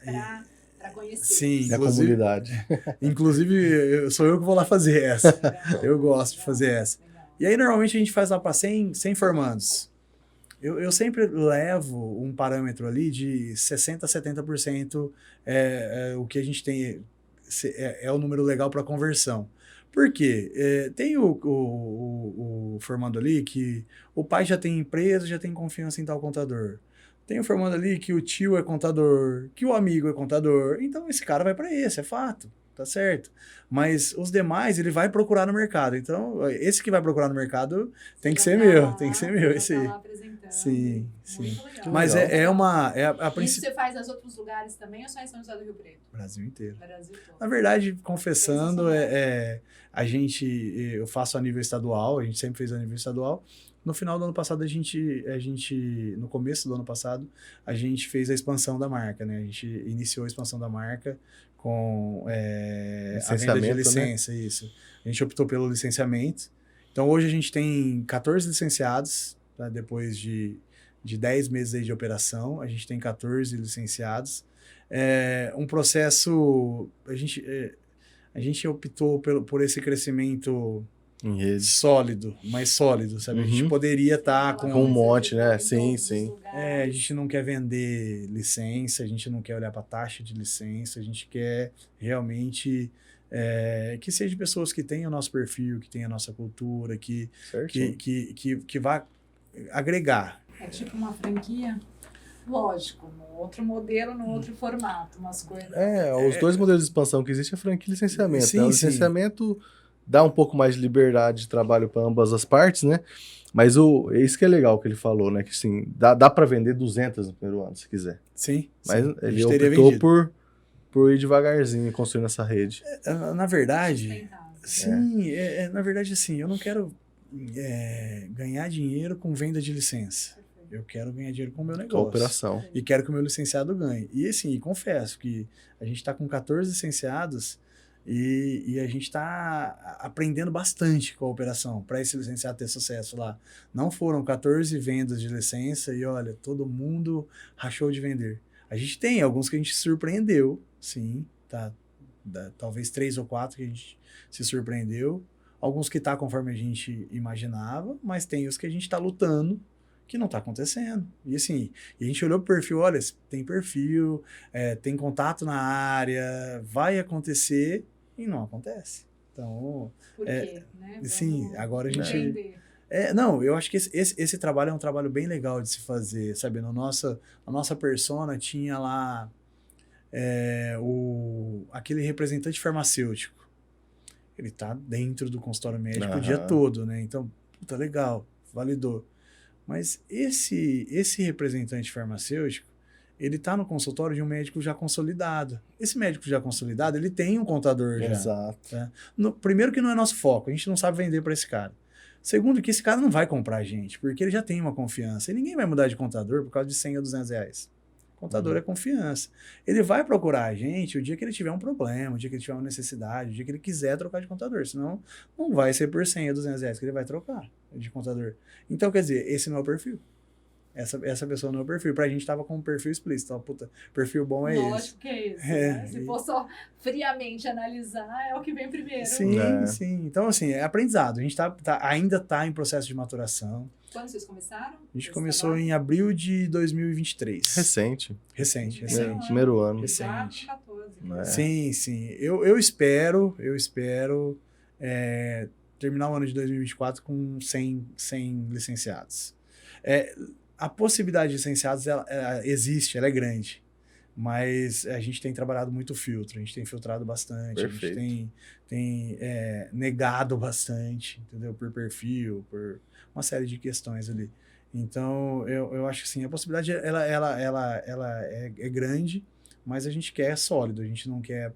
para conhecer. Sim, a comunidade. Inclusive, sou eu que vou lá fazer essa. Legal, Eu gosto de fazer essa. Legal. E aí, normalmente, a gente faz lá para 100 formandos. Eu sempre levo um parâmetro ali de 60% a 70% o que a gente tem é o número legal para conversão. Por quê? Tem o formando ali que o pai já tem empresa, já tem confiança em tal contador. Tem o formando ali que o tio é contador, que o amigo é contador. Então, esse cara vai para esse, é fato. Tá certo? Mas os demais, ele vai procurar no mercado. Então, esse que vai procurar no mercado tem que ser meu. Tem que ser meu, esse aí. Sim, sim. Mas a principal. Isso você faz nos outros lugares também ou só em São José do Rio Preto? Brasil inteiro. Brasil todo. Na verdade, confessando, eu faço a nível estadual, a gente sempre fez a nível estadual. No final do ano passado, no começo do ano passado, a gente fez a expansão da marca, né? A gente iniciou a expansão da marca com a venda de licença, né? Isso. A gente optou pelo licenciamento. Então, hoje a gente tem 14 licenciados, tá? Depois de 10 meses aí de operação, a gente tem 14 licenciados. Um processo... A gente optou por esse crescimento... Em rede. Mais sólido, sabe? A gente poderia estar com um monte, né? Sim. A gente não quer vender licença, a gente não quer olhar para taxa de licença, a gente quer realmente que seja pessoas que tenham o nosso perfil, que tenham a nossa cultura, que vá agregar. É tipo uma franquia? Lógico, no outro modelo, no outro formato, umas coisas. Os dois modelos de expansão que existem é franquia e licenciamento. Sim, né? O licenciamento dá um pouco mais de liberdade de trabalho para ambas as partes, né? Mas isso que é legal que ele falou, né? Que assim, dá para vender 200 no primeiro ano, se quiser. Sim. Mas ele optou por ir devagarzinho e construindo essa rede. Na verdade, na verdade, assim, eu não quero ganhar dinheiro com venda de licença. Eu quero ganhar dinheiro com o meu negócio. Operação. E quero que o meu licenciado ganhe. E assim, confesso que a gente está com 14 licenciados e a gente está aprendendo bastante com a operação para esse licenciado ter sucesso lá. Não foram 14 vendas de licença e olha, todo mundo rachou de vender. A gente tem alguns que a gente se surpreendeu, sim, tá? Talvez 3 ou 4 que a gente se surpreendeu. Alguns que tá conforme a gente imaginava, mas tem os que a gente está lutando que não está acontecendo. E assim, a gente olhou pro perfil, olha, tem perfil, tem contato na área, vai acontecer e não acontece. Então, por quê? Né? Sim, agora a gente... Entender. Não, eu acho que esse trabalho é um trabalho bem legal de se fazer, sabe? A nossa persona tinha lá aquele representante farmacêutico. Ele tá dentro do consultório médico o dia todo, né? Então, puta, legal, validou. Mas esse representante farmacêutico, ele está no consultório de um médico já consolidado. Esse médico já consolidado, ele tem um contador já. Exato. Tá? Primeiro que não é nosso foco, a gente não sabe vender para esse cara. Segundo que esse cara não vai comprar a gente, porque ele já tem uma confiança. E ninguém vai mudar de contador por causa de 100 ou 200 reais. Contador é confiança. Ele vai procurar a gente o dia que ele tiver um problema, o dia que ele tiver uma necessidade, o dia que ele quiser trocar de contador. Senão, não vai ser por 100 ou 200 reais que ele vai trocar de contador. Então, quer dizer, esse não é o perfil. Essa pessoa não é o perfil. Pra gente tava com um perfil explícito. Puta, perfil bom é esse. Lógico que é isso. Né? Se for só friamente analisar, é o que vem primeiro. Sim, sim. Então, assim, é aprendizado. A gente ainda tá em processo de maturação. Quando vocês começaram? A gente começou em abril de 2023. Recente. Primeiro ano. Recente. 14. Sim. Eu espero terminar o ano de 2024 com 100 licenciados. A possibilidade de licenciados ela existe, ela é grande. Mas a gente tem trabalhado muito filtro, a gente tem filtrado bastante, Perfeito. A gente tem negado bastante, entendeu? Por perfil, por uma série de questões ali. Então, eu acho que sim, a possibilidade ela é grande, mas a gente quer sólido, a gente não quer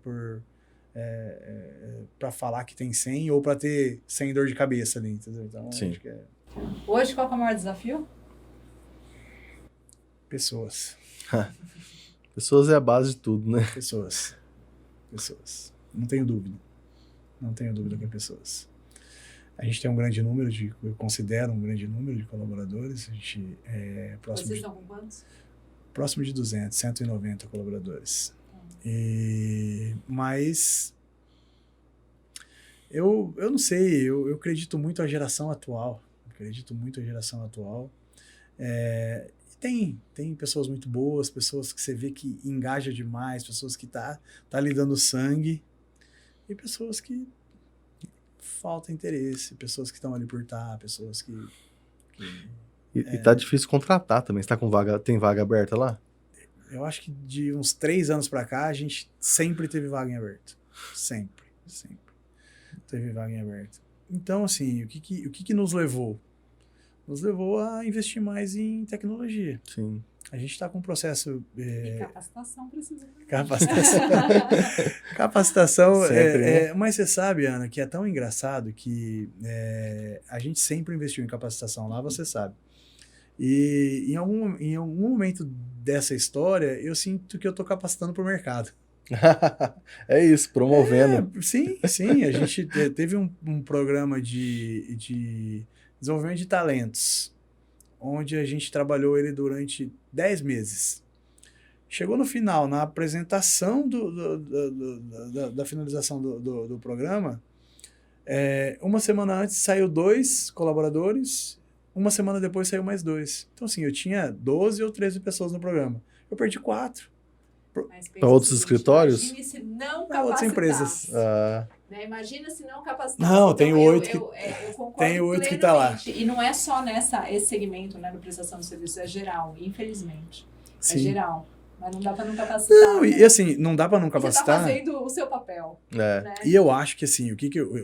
para falar que tem 100 ou para ter 100 dor de cabeça ali, entendeu? Então, sim. acho que Hoje, qual é o maior desafio? Pessoas. Pessoas é a base de tudo, né? Pessoas. Não tenho dúvida que é pessoas. A gente tem um grande número eu considero um grande número de colaboradores. A gente próximo Vocês estão com quantos? Próximo de 200, 190 colaboradores. Mas eu não sei, eu acredito muito à geração atual. Tem pessoas muito boas, pessoas que você vê que engajam demais, pessoas que tá lhe dando sangue, e pessoas que falta interesse, pessoas que estão ali por pessoas que E tá difícil contratar também. Você tá com tem vaga aberta lá? Eu acho que de uns 3 anos pra cá, a gente sempre teve vaga em aberto. Sempre teve vaga em aberto. Então, assim, o que nos levou? Nos levou a investir mais em tecnologia. Sim. A gente está com um processo... E capacitação precisa. Capacitação. Sempre, né? Mas você sabe, Ana, que é tão engraçado que a gente sempre investiu em capacitação lá, você sabe. E em algum momento dessa história, eu sinto que eu estou capacitando para o mercado. É isso, promovendo. Sim. A gente teve um programa de desenvolvimento de talentos, onde a gente trabalhou ele durante 10 meses. Chegou no final, na apresentação da finalização do programa, uma semana antes saiu 2 colaboradores, uma semana depois saiu mais 2. Então, assim, eu tinha 12 ou 13 pessoas no programa. Eu perdi 4. Para outros escritórios? Imagine se não Para outras empresas. Né? Imagina se não capacitasse. Não, tem então, 8 eu concordo tem 8 que tá lá. E não é só esse segmento, né, de prestação de serviço, é geral, infelizmente. Sim. É geral. Mas não dá para não capacitar. Não, né? e assim, não dá para não capacitar. Você tá fazendo o seu papel. Né? E eu acho que assim,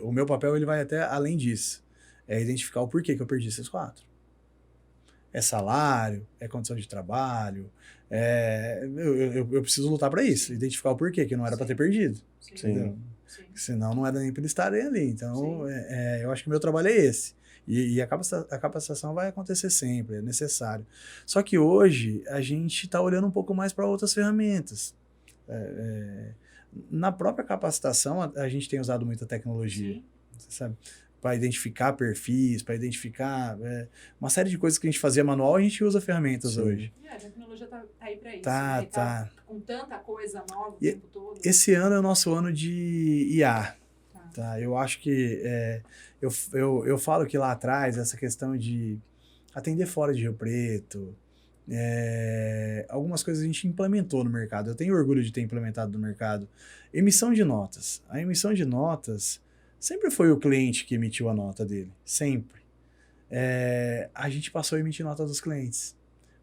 o meu papel ele vai até além disso. É identificar o porquê que eu perdi esses 4. É salário, é condição de trabalho, eu preciso lutar para isso, identificar o porquê que não era para ter perdido. Sim. Senão não era nem para eles estarem ali. Então, eu acho que o meu trabalho é esse. E a capacitação vai acontecer sempre, é necessário. Só que hoje a gente está olhando um pouco mais para outras ferramentas. Na própria capacitação, a gente tem usado muita tecnologia, sabe? Para identificar perfis, para identificar uma série de coisas que a gente fazia manual, a gente usa ferramentas hoje. A tecnologia tá aí para isso. Tá. Tá com tanta coisa nova o tempo todo. Esse ano é o nosso ano de IA. Tá? Eu acho que... eu falo que lá atrás, essa questão de atender fora de Rio Preto, algumas coisas a gente implementou no mercado. Eu tenho orgulho de ter implementado no mercado. Emissão de notas. A emissão de notas... Sempre foi o cliente que emitiu a nota dele. Sempre. A gente passou a emitir nota dos clientes.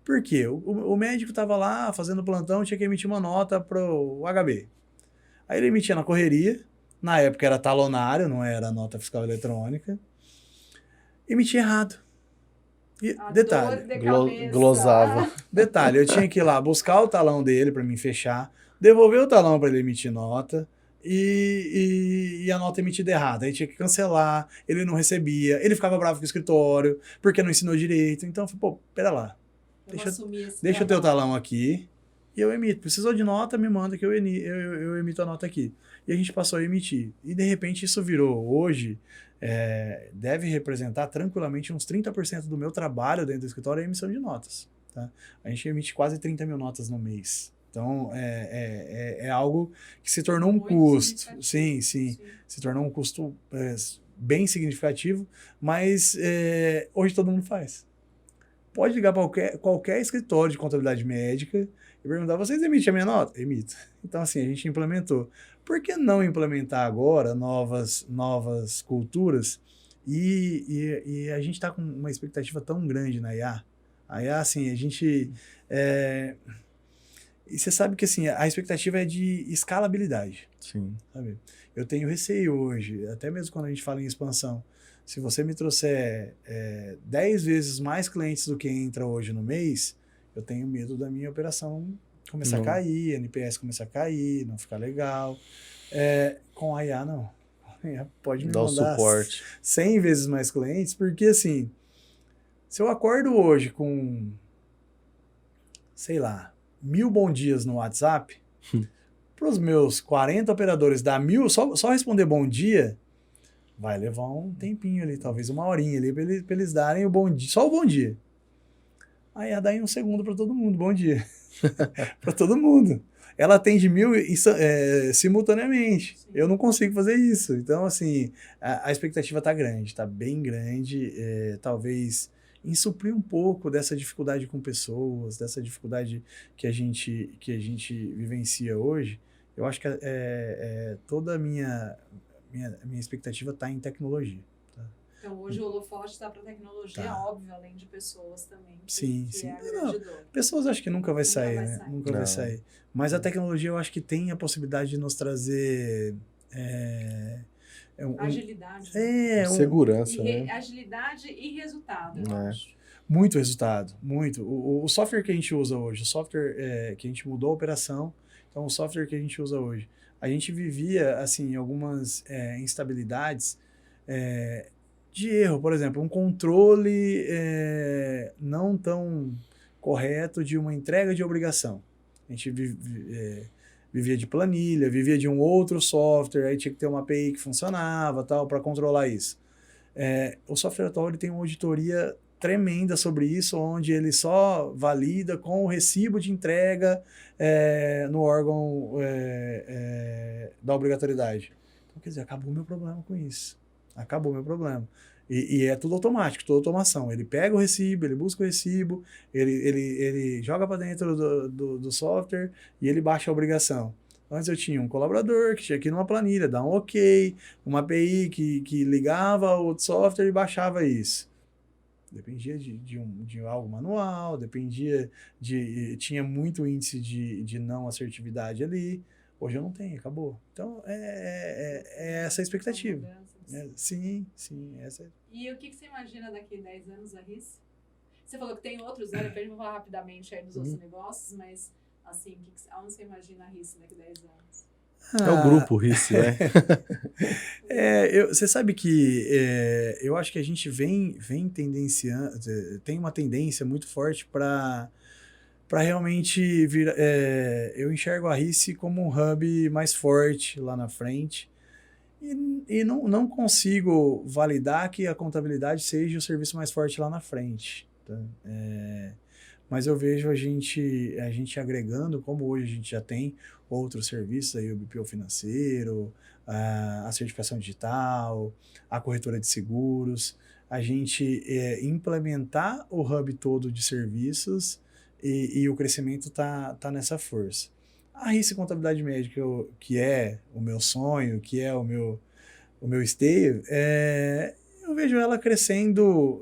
Por quê? O médico estava lá fazendo plantão, tinha que emitir uma nota para o HB. Aí ele emitia na correria. Na época era talonário, não era nota fiscal eletrônica. Emitia errado. E, detalhe. Glosava. Detalhe, eu tinha que ir lá buscar o talão dele para me fechar, devolver o talão para ele emitir nota. E a nota emitida errada, aí tinha que cancelar, ele não recebia, ele ficava bravo com o escritório, porque não ensinou direito. Então eu falei, pera lá, deixa o teu talão aqui e eu emito. Precisou de nota, me manda que eu emito a nota aqui. E a gente passou a emitir. E, de repente, isso virou, hoje, deve representar tranquilamente uns 30% do meu trabalho dentro do escritório, é a emissão de notas. Tá? A gente emite quase 30 mil notas no mês. Então, é algo que se tornou um custo. Sim, se tornou um custo bem significativo, mas hoje todo mundo faz. Pode ligar para qualquer escritório de contabilidade médica e perguntar, vocês emitem a minha nota? Emito. Então, assim, a gente implementou. Por que não implementar agora novas culturas? E a gente está com uma expectativa tão grande na IA. A IA, assim, a gente... E você sabe que, assim, a expectativa é de escalabilidade. Sim. Sabe? Eu tenho receio hoje, até mesmo quando a gente fala em expansão. Se você me trouxer 10 vezes mais clientes do que entra hoje no mês, eu tenho medo da minha operação começar a cair, NPS começar a cair, não ficar legal. Com a IA, não. A IA pode me mandar suporte 100 vezes mais clientes, porque, assim, se eu acordo hoje com, sei lá, 1000 bom dias no WhatsApp, para os meus 40 operadores dar 1000, só responder bom dia, vai levar um tempinho ali, talvez uma horinha ali, para eles darem o bom dia, só o bom dia. Aí ia dar em um segundo para todo mundo, bom dia. Para todo mundo. Ela atende 1000 simultaneamente. Sim. Eu não consigo fazer isso. Então, assim, a expectativa está grande, está bem grande. Talvez em suprir um pouco dessa dificuldade com pessoas, dessa dificuldade que a gente vivencia hoje. Eu acho que toda a minha expectativa está em tecnologia. Tá? Então, hoje o holofote está para tecnologia, óbvio, além de pessoas também. Sim. Pessoas acho que nunca vai sair, né? Nunca vai sair. Mas a tecnologia eu acho que tem a possibilidade de nos trazer... agilidade. Segurança, né? Agilidade e resultado, eu acho. Muito resultado, muito. O software que a gente usa hoje, o software que a gente mudou a operação, então o software que a gente usa hoje, a gente vivia, assim, algumas instabilidades de erro, por exemplo, um controle não tão correto de uma entrega de obrigação. A gente vivia de planilha, vivia de um outro software, aí tinha que ter uma API que funcionava, tal, para controlar isso. O software atual ele tem uma auditoria tremenda sobre isso, onde ele só valida com o recibo de entrega no órgão da obrigatoriedade. Então, quer dizer, acabou o meu problema com isso. Acabou o meu problema. E é tudo automático, toda automação. Ele pega o recibo, ele busca o recibo, ele joga para dentro do software e ele baixa a obrigação. Antes eu tinha um colaborador que tinha aqui numa planilha, dá um OK, uma API que ligava ao outro software e baixava isso. Dependia de algo manual, tinha muito índice de não assertividade ali. Hoje eu não tenho, acabou. Então, é essa a expectativa. Sim, essa é. E o que você imagina daqui a 10 anos a RIS? Você falou que tem outros, né? Depois eu vou falar rapidamente aí dos outros negócios, mas, assim, aonde você imagina a RIS daqui a 10 anos? É o grupo RIS, né? Você sabe que eu acho que a gente vem tendenciando, tem uma tendência muito forte para realmente vir. Eu enxergo a RIS como um hub mais forte lá na frente e não consigo validar que a contabilidade seja o serviço mais forte lá na frente. Tá? Mas eu vejo a gente agregando, como hoje a gente já tem outros serviços, aí o BPO financeiro, a certificação digital, a corretora de seguros, a gente implementar o hub todo de serviços e o crescimento tá nessa força. A RIS Contabilidade Médica, que é o meu sonho, que é o meu esteio, eu vejo ela crescendo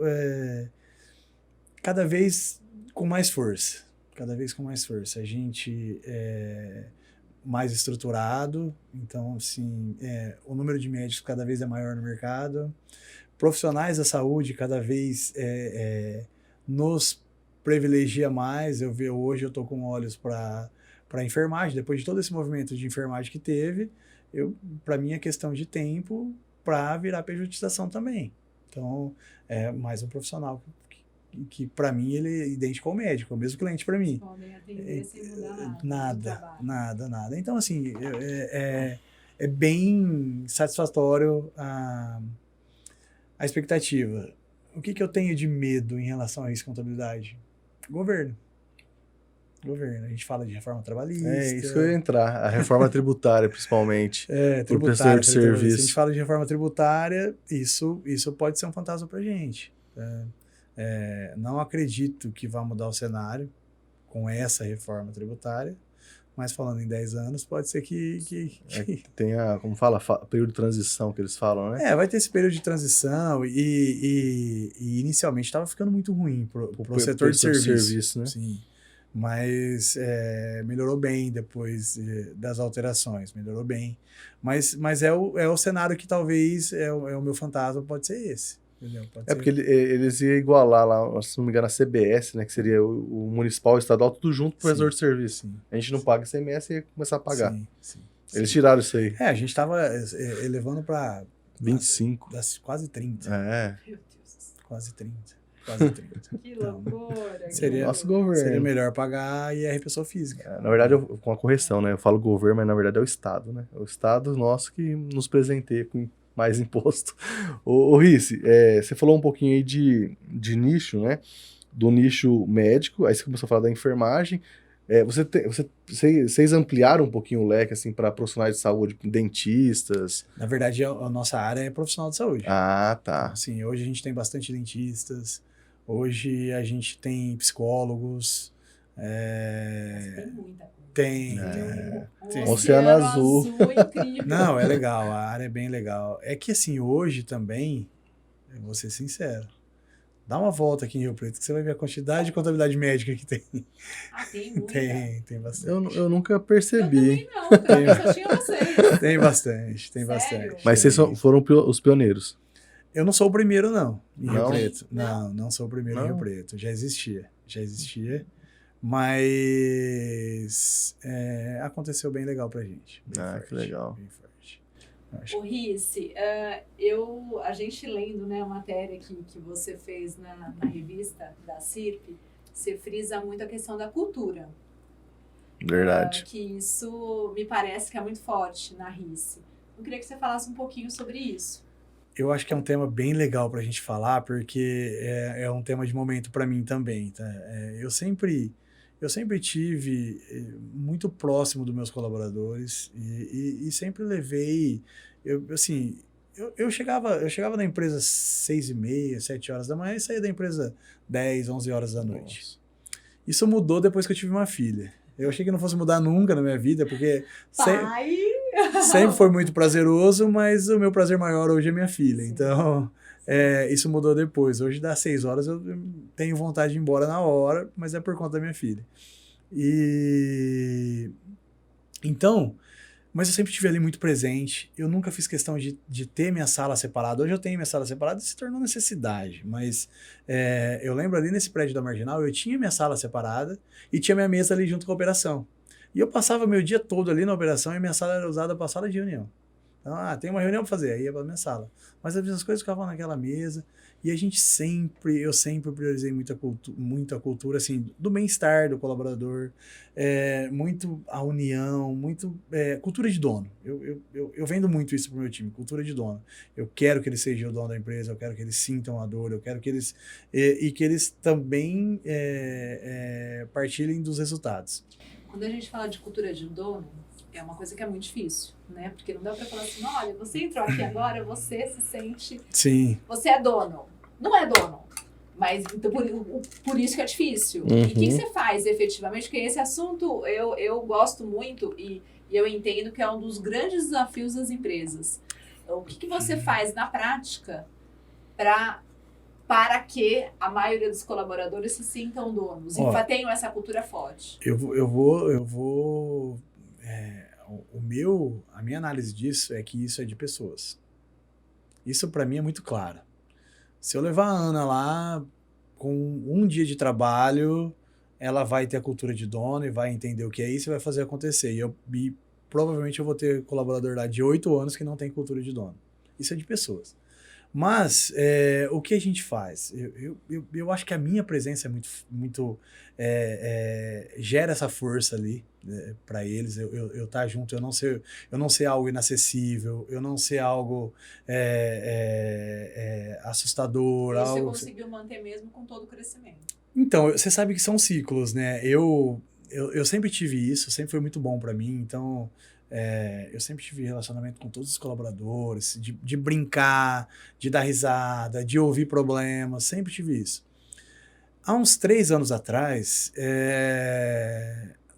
cada vez com mais força. A gente mais estruturado, então, assim, o número de médicos cada vez é maior no mercado, profissionais da saúde cada vez nos privilegia mais. Hoje eu estou com olhos para enfermagem, depois de todo esse movimento de enfermagem que teve, para mim é questão de tempo para virar pejotização também. Então, mais um profissional que para mim, ele é idêntico ao médico, é o mesmo cliente para mim. Podem atender sem mudar nada. Nada. Então, assim, é bem satisfatório a expectativa. O que eu tenho de medo em relação a isso, contabilidade? Governo. A gente fala de reforma trabalhista. Isso que eu ia entrar. A reforma tributária, principalmente. Por Tributária. prestador de serviço. Se a gente fala de reforma tributária, isso pode ser um fantasma pra gente. Não acredito que vá mudar o cenário com essa reforma tributária, mas falando em 10 anos, pode ser que tem como fala, período de transição que eles falam, né? Vai ter esse período de transição e inicialmente estava ficando muito ruim pro setor de serviço, né? Sim. Mas melhorou bem depois das alterações, melhorou bem. Mas é o cenário que talvez é o meu fantasma, pode ser esse. Entendeu? Porque eles iam igualar lá, se não me engano, a CBS, né? Que seria o municipal e o estadual, tudo junto pro prestador de serviço. Sim. A gente não paga ICMS e ia começar a pagar. Sim. Eles tiraram isso aí. A gente estava elevando para 25. Quase 30. Meu Deus. Quase 30. Que loucura. Seria nosso governo. Seria melhor pagar IR pessoa física. Na verdade, com a correção, né? Eu falo governo, mas na verdade é o Estado, né? É o Estado nosso que nos presenteia com mais imposto. Ô Rice, você falou um pouquinho aí de nicho, né? Do nicho médico, aí você começou a falar da enfermagem. Vocês ampliaram um pouquinho o leque, assim, para profissionais de saúde, dentistas? Na verdade, a nossa área é profissional de saúde. Ah, tá. Assim, hoje a gente tem bastante dentistas, hoje a gente tem psicólogos. Tem muita coisa. Tem. Oceano Azul. Incrível. Não, é legal, a área é bem legal. É que assim, hoje também, eu vou ser sincero, dá uma volta aqui em Rio Preto que você vai ver a quantidade de contabilidade médica que tem. Tem muita. Tem bastante. Eu nunca percebi. Eu também não, só tinha vocês. Tem bastante. Sério? Mas vocês foram os pioneiros? Eu não sou o primeiro, não, em Rio Não? Preto. Não sou o primeiro em Não? Rio Preto. Já existia. Mas aconteceu bem legal pra gente. Bem forte, que legal. Bem forte. O Rice, a gente lendo, né, a matéria que você fez na revista da CIRP, você frisa muito a questão da cultura. Verdade. Que isso me parece que é muito forte na Rice. Eu queria que você falasse um pouquinho sobre isso. Eu acho que é um tema bem legal pra gente falar, porque é um tema de momento pra mim também. Tá? Eu sempre tive muito próximo dos meus colaboradores e sempre levei... Eu chegava na empresa às 6h30, 7 horas da manhã e saía da empresa 10, 11 horas da noite. Nossa. Isso mudou depois que eu tive uma filha. Eu achei que não fosse mudar nunca na minha vida, porque sempre foi muito prazeroso, mas o meu prazer maior hoje é minha filha. Sim. Então, isso mudou depois. Hoje, das 6 horas, eu tenho vontade de ir embora na hora, mas é por conta da minha filha. Então, mas eu sempre estive ali muito presente. Eu nunca fiz questão de ter minha sala separada. Hoje eu tenho minha sala separada e se tornou necessidade. Mas eu lembro ali nesse prédio da Marginal, eu tinha minha sala separada e tinha minha mesa ali junto com a operação. E eu passava meu dia todo ali na operação e minha sala era usada para sala de reunião. Então, tem uma reunião para fazer, aí ia para minha sala. Mas as coisas ficavam naquela mesa e eu sempre priorizei muito a cultura, assim, do bem-estar do colaborador, muito a união, muito cultura de dono. Eu vendo muito isso pro meu time, cultura de dono. Eu quero que eles sejam o dono da empresa, eu quero que eles sintam a dor, eu quero que eles... e que eles também partilhem dos resultados. Quando a gente fala de cultura de dono, é uma coisa que é muito difícil, né? Porque não dá pra falar assim, olha, você entrou aqui agora, você se sente... Sim. Você é dono. Não é dono. Mas então, por isso que é difícil. Uhum. E o que você faz efetivamente? Porque esse assunto eu gosto muito e eu entendo que é um dos grandes desafios das empresas. O que você faz na prática para que a maioria dos colaboradores se sintam donos e tenham essa cultura forte? A minha análise disso é que isso é de pessoas. Isso para mim é muito claro. Se eu levar a Ana lá com um dia de trabalho, ela vai ter a cultura de dono e vai entender o que é isso e vai fazer acontecer. E provavelmente eu vou ter colaborador lá de 8 anos que não tem cultura de dono. Isso é de pessoas. Mas o que a gente faz? Eu acho que a minha presença é muito gera essa força ali para eles. Eu estar junto, eu não ser algo inacessível, eu não ser algo assustador. E algo... você conseguiu manter mesmo com todo o crescimento. Então, você sabe que são ciclos, né? Eu sempre tive isso, sempre foi muito bom para mim, então eu sempre tive relacionamento com todos os colaboradores, de brincar, de dar risada, de ouvir problemas, sempre tive isso. Há uns 3 anos atrás,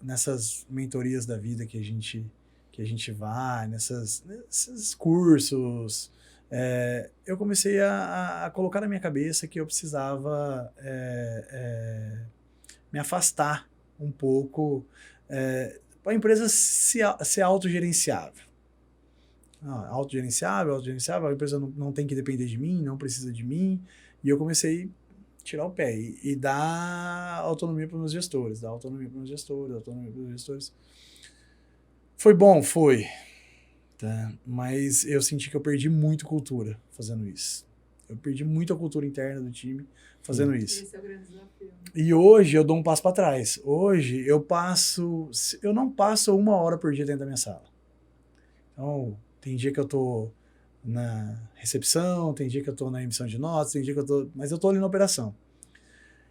nessas mentorias da vida que a gente vai, nesses cursos, eu comecei a colocar na minha cabeça que eu precisava me afastar um pouco para a empresa ser autogerenciável. Autogerenciável, a empresa não tem que depender de mim, não precisa de mim, e eu comecei a tirar o pé e dar autonomia para os meus gestores, Foi bom? Foi. Tá? Mas eu senti que eu perdi muito cultura fazendo isso. Eu perdi muito a cultura interna do time fazendo isso. Esse é o grande desafio. E hoje eu dou um passo para trás. Hoje eu não passo 1 hora por dia dentro da minha sala. Então, tem dia que eu tô na recepção, tem dia que eu tô na emissão de notas, tem dia que mas eu tô ali na operação.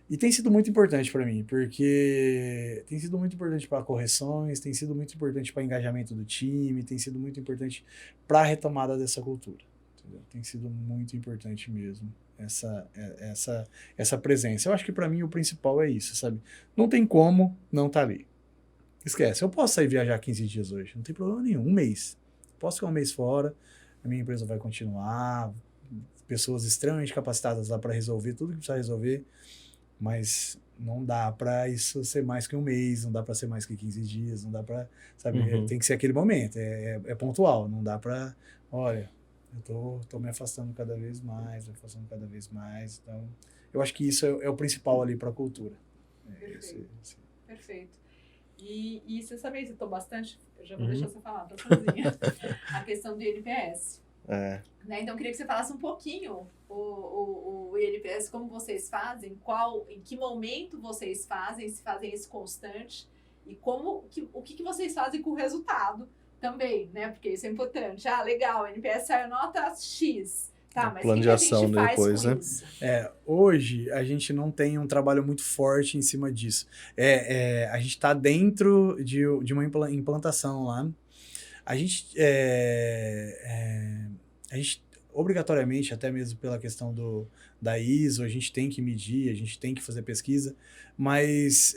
E tem sido muito importante para mim, porque tem sido muito importante para correções, tem sido muito importante para engajamento do time, tem sido muito importante para a retomada dessa cultura. Entendeu? Tem sido muito importante mesmo essa presença. Eu acho que para mim o principal é isso, sabe? Não tem como não estar ali. Esquece, eu posso sair viajar 15 dias hoje, não tem problema nenhum, 1 mês. Posso ficar 1 mês fora, a minha empresa vai continuar, pessoas extremamente capacitadas lá para resolver tudo que precisa resolver, mas não dá para isso ser mais que 1 mês, não dá para ser mais que 15 dias, não dá para, sabe, tem que ser aquele momento, é pontual, não dá para, olha, eu tô me afastando cada vez mais, então eu acho que isso é o principal ali para a cultura. Perfeito. Perfeito. E você também citou bastante, eu já vou deixar você falar, tá sozinha, a questão do INPS. Né? Então, eu queria que você falasse um pouquinho o INPS, como vocês fazem, em que momento vocês fazem, se fazem isso constante, e o que vocês fazem com o resultado também, né? Porque isso é importante. Legal, o INPS saiu nota X. Tá, mas plano de ação depois, né? Isso? Hoje a gente não tem um trabalho muito forte em cima disso. A gente está dentro de uma implantação lá. A gente obrigatoriamente, até mesmo pela questão da ISO, a gente tem que medir, a gente tem que fazer pesquisa, mas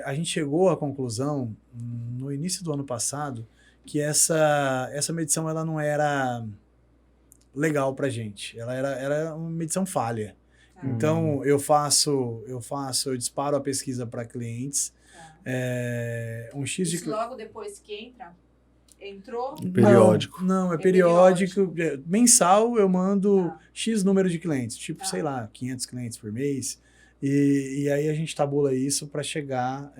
a gente chegou à conclusão, no início do ano passado, que essa medição ela não era legal pra gente. Ela era uma medição falha. Então, eu disparo a pesquisa para clientes. Isso logo depois que entrou? Periódico. Não, é periódico. Mensal eu mando X número de clientes. Sei lá, 500 clientes por mês. E aí a gente tabula isso para chegar.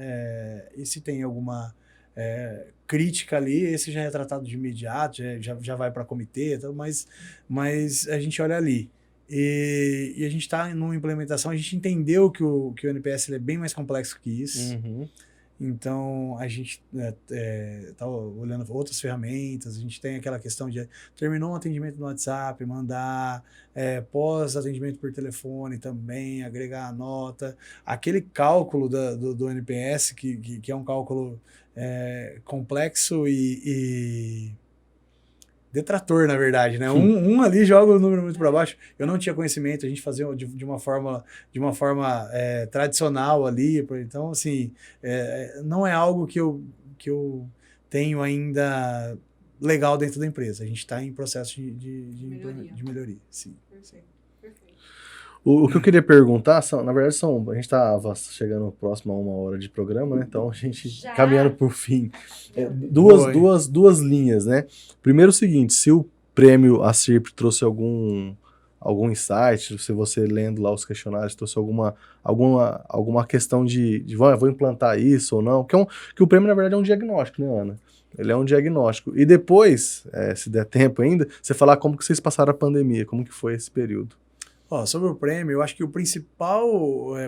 E se tem alguma crítica ali, esse já é tratado de imediato, já vai para comitê, mas a gente olha ali. E a gente está numa implementação, a gente entendeu que o NPS ele é bem mais complexo que isso. Então, a gente está olhando outras ferramentas, a gente tem aquela questão de terminou um atendimento no WhatsApp, mandar pós-atendimento por telefone também, agregar a nota. Aquele cálculo do NPS, que é um cálculo complexo e detrator, na verdade, né? Um ali joga o número muito para baixo. Eu não tinha conhecimento, a gente fazia de uma forma tradicional ali. Então, assim, não é algo que eu tenho ainda legal dentro da empresa. A gente está em processo de melhoria. Sim. Perfeito. O que eu queria perguntar, na verdade, a gente estava chegando próximo a 1 hora de programa, né? Então, a gente caminhando por fim. Duas linhas, né? Primeiro o seguinte, se o prêmio ACIRP trouxe algum algum insight, se você lendo lá os questionários, trouxe alguma questão de vou implantar isso ou não, que o prêmio, na verdade, é um diagnóstico, né, Ana? Ele é um diagnóstico. E depois, se der tempo ainda, você falar como que vocês passaram a pandemia, como que foi esse período. Sobre o prêmio, eu acho que o principal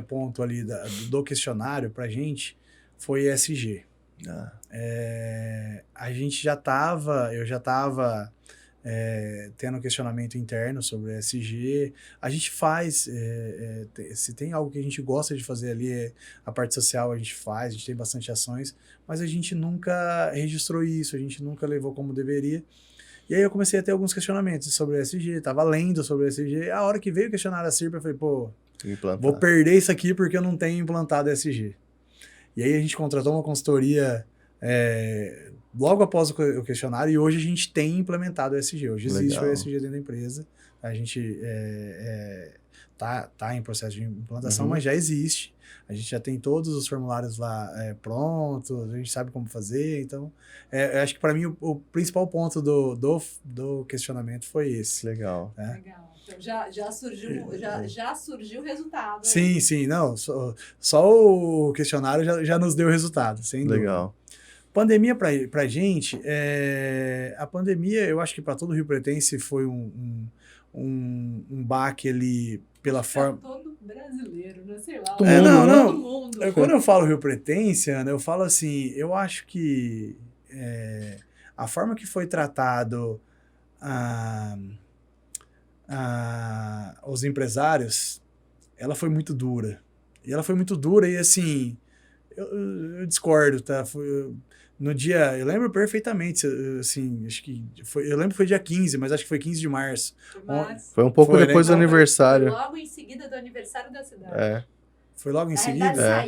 ponto ali do questionário pra gente foi ESG. A gente eu já estava tendo questionamento interno sobre ESG. A gente faz, se tem algo que a gente gosta de fazer ali, a parte social a gente faz, a gente tem bastante ações, mas a gente nunca registrou isso, a gente nunca levou como deveria. E aí eu comecei a ter alguns questionamentos sobre o ESG, tava lendo sobre o ESG. A hora que veio o questionário da CIRP, eu falei, vou perder isso aqui porque eu não tenho implantado ESG. E aí a gente contratou uma consultoria logo após o questionário, e hoje a gente tem implementado o ESG. Hoje existe o ESG dentro da empresa. A gente tá em processo de implantação, mas já existe. A gente já tem todos os formulários lá prontos, a gente sabe como fazer. Então, eu acho que para mim o principal ponto do questionamento foi esse. Legal. Legal. Então já surgiu o resultado. Sim. Não, só o questionário já nos deu o resultado, sem dúvida. Legal. Pandemia pra gente, a pandemia, eu acho que para todo Rio Pretense foi um baque ali pela forma... Todo brasileiro, né? Sei lá. Todo mundo. Quando eu falo Rio Pretense, Ana, eu falo assim, eu acho que a forma que foi tratado os empresários, ela foi muito dura. E ela foi muito dura e assim, eu discordo, tá? No dia, eu lembro perfeitamente, assim, acho que eu lembro que foi dia 15, mas acho que foi 15 de março. Foi um pouco depois do aniversário. Foi logo em seguida do aniversário da cidade. Foi logo em seguida?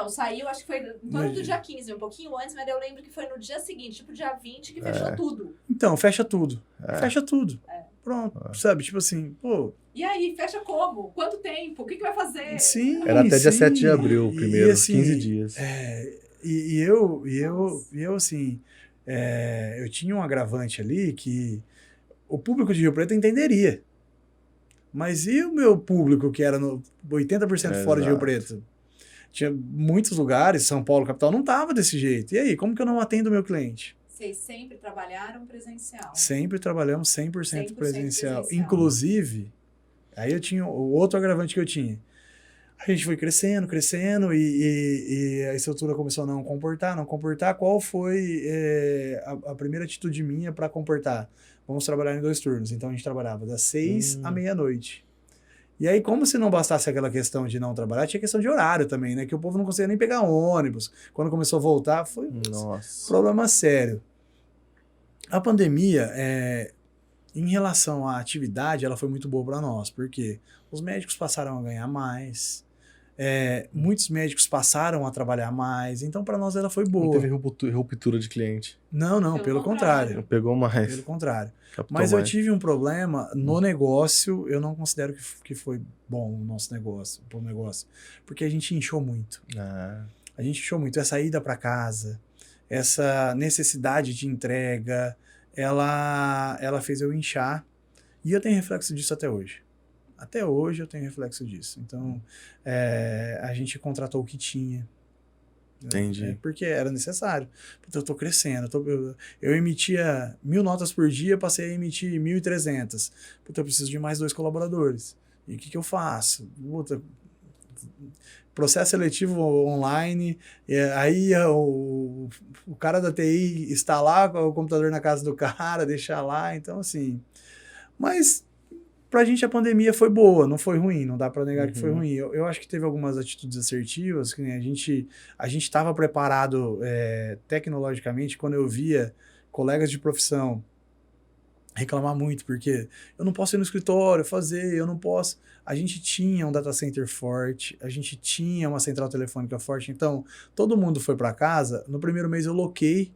Saiu, acho que foi em torno do dia 15, um pouquinho antes, mas eu lembro que foi no dia seguinte, tipo dia 20, que fechou tudo. Então, fecha tudo. Fecha tudo. Pronto, sabe? Tipo assim, E aí, fecha como? Quanto tempo? O que vai fazer? Sim. Era até dia 7 de abril, primeiro, assim, 15 dias. Eu assim, eu tinha um agravante ali que o público de Rio Preto entenderia. Mas e o meu público, que era 80% fora de Rio Preto? Tinha muitos lugares, São Paulo, capital, não tava desse jeito. E aí, como que eu não atendo o meu cliente? Vocês sempre trabalharam presencial? Sempre trabalhamos 100% presencial. Inclusive, aí eu tinha o outro agravante que eu tinha. A gente foi crescendo e a estrutura começou a não comportar. Qual foi a primeira atitude minha para comportar? Vamos trabalhar em 2 turnos. Então a gente trabalhava das 6 à meia-noite. E aí, como se não bastasse aquela questão de não trabalhar, tinha questão de horário também, né? Que o povo não conseguia nem pegar ônibus. Quando começou a voltar, foi um problema sério. A pandemia, em relação à atividade, ela foi muito boa para nós, porque os médicos passaram a ganhar mais, muitos médicos passaram a trabalhar mais, então para nós ela foi boa. Não teve ruptura de cliente? Não, pelo contrário. Pegou mais. Pelo contrário. Captou Mas mais. eu tive um problema no negócio, eu não considero que foi bom o nosso negócio, porque a gente inchou muito. A gente inchou muito. Essa ida para casa, essa necessidade de entrega, ela fez eu inchar, e eu tenho reflexo disso até hoje. Até hoje eu tenho reflexo disso. Então, a gente contratou o que tinha. Entendi. Porque era necessário. Porque eu tô crescendo. Eu emitia 1.000 notas por dia, passei a emitir 1.300. Porque eu preciso de mais 2 colaboradores. E o que eu faço? Processo seletivo online, aí o cara da TI está lá com o computador na casa do cara, deixar lá, então assim... Mas pra gente a pandemia foi boa, não foi ruim, não dá pra negar que foi ruim. Eu acho que teve algumas atitudes assertivas, que a gente estava preparado tecnologicamente. Quando eu via colegas de profissão reclamar muito, porque eu não posso ir no escritório fazer, eu não posso... A gente tinha um data center forte, a gente tinha uma central telefônica forte, então todo mundo foi para casa. No primeiro mês eu loquei,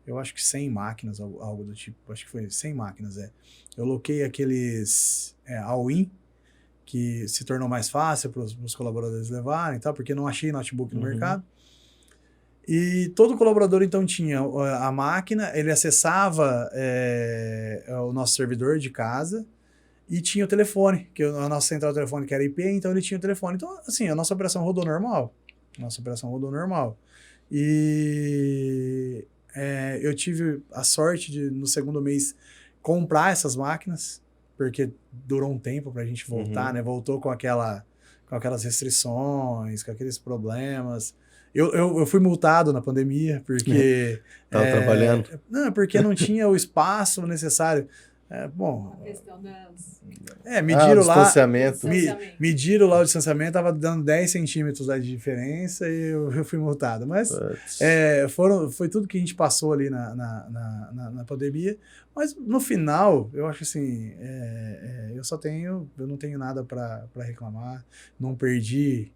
eu acho que 100 máquinas, algo do tipo, acho que foi 100 máquinas, Eu loquei aqueles all-in, que se tornou mais fácil para os colaboradores levarem, tal, porque não achei notebook no mercado. E todo colaborador, então, tinha a máquina, ele acessava o nosso servidor de casa, e tinha o telefone, que a nossa central telefônica era IP, então ele tinha o telefone. Então, assim, a nossa operação rodou normal. E eu tive a sorte de, no segundo mês, comprar essas máquinas, porque durou um tempo pra gente voltar, né? Voltou com aquelas restrições, com aqueles problemas. Eu fui multado na pandemia, porque... Tava trabalhando? Não, porque não tinha o espaço necessário. Bom... A questão das... mediram lá... distanciamento. Mediram lá o distanciamento, tava dando 10 centímetros lá de diferença e eu fui multado. Mas foi tudo que a gente passou ali na pandemia. Mas no final, eu acho assim, eu não tenho nada para reclamar, não perdi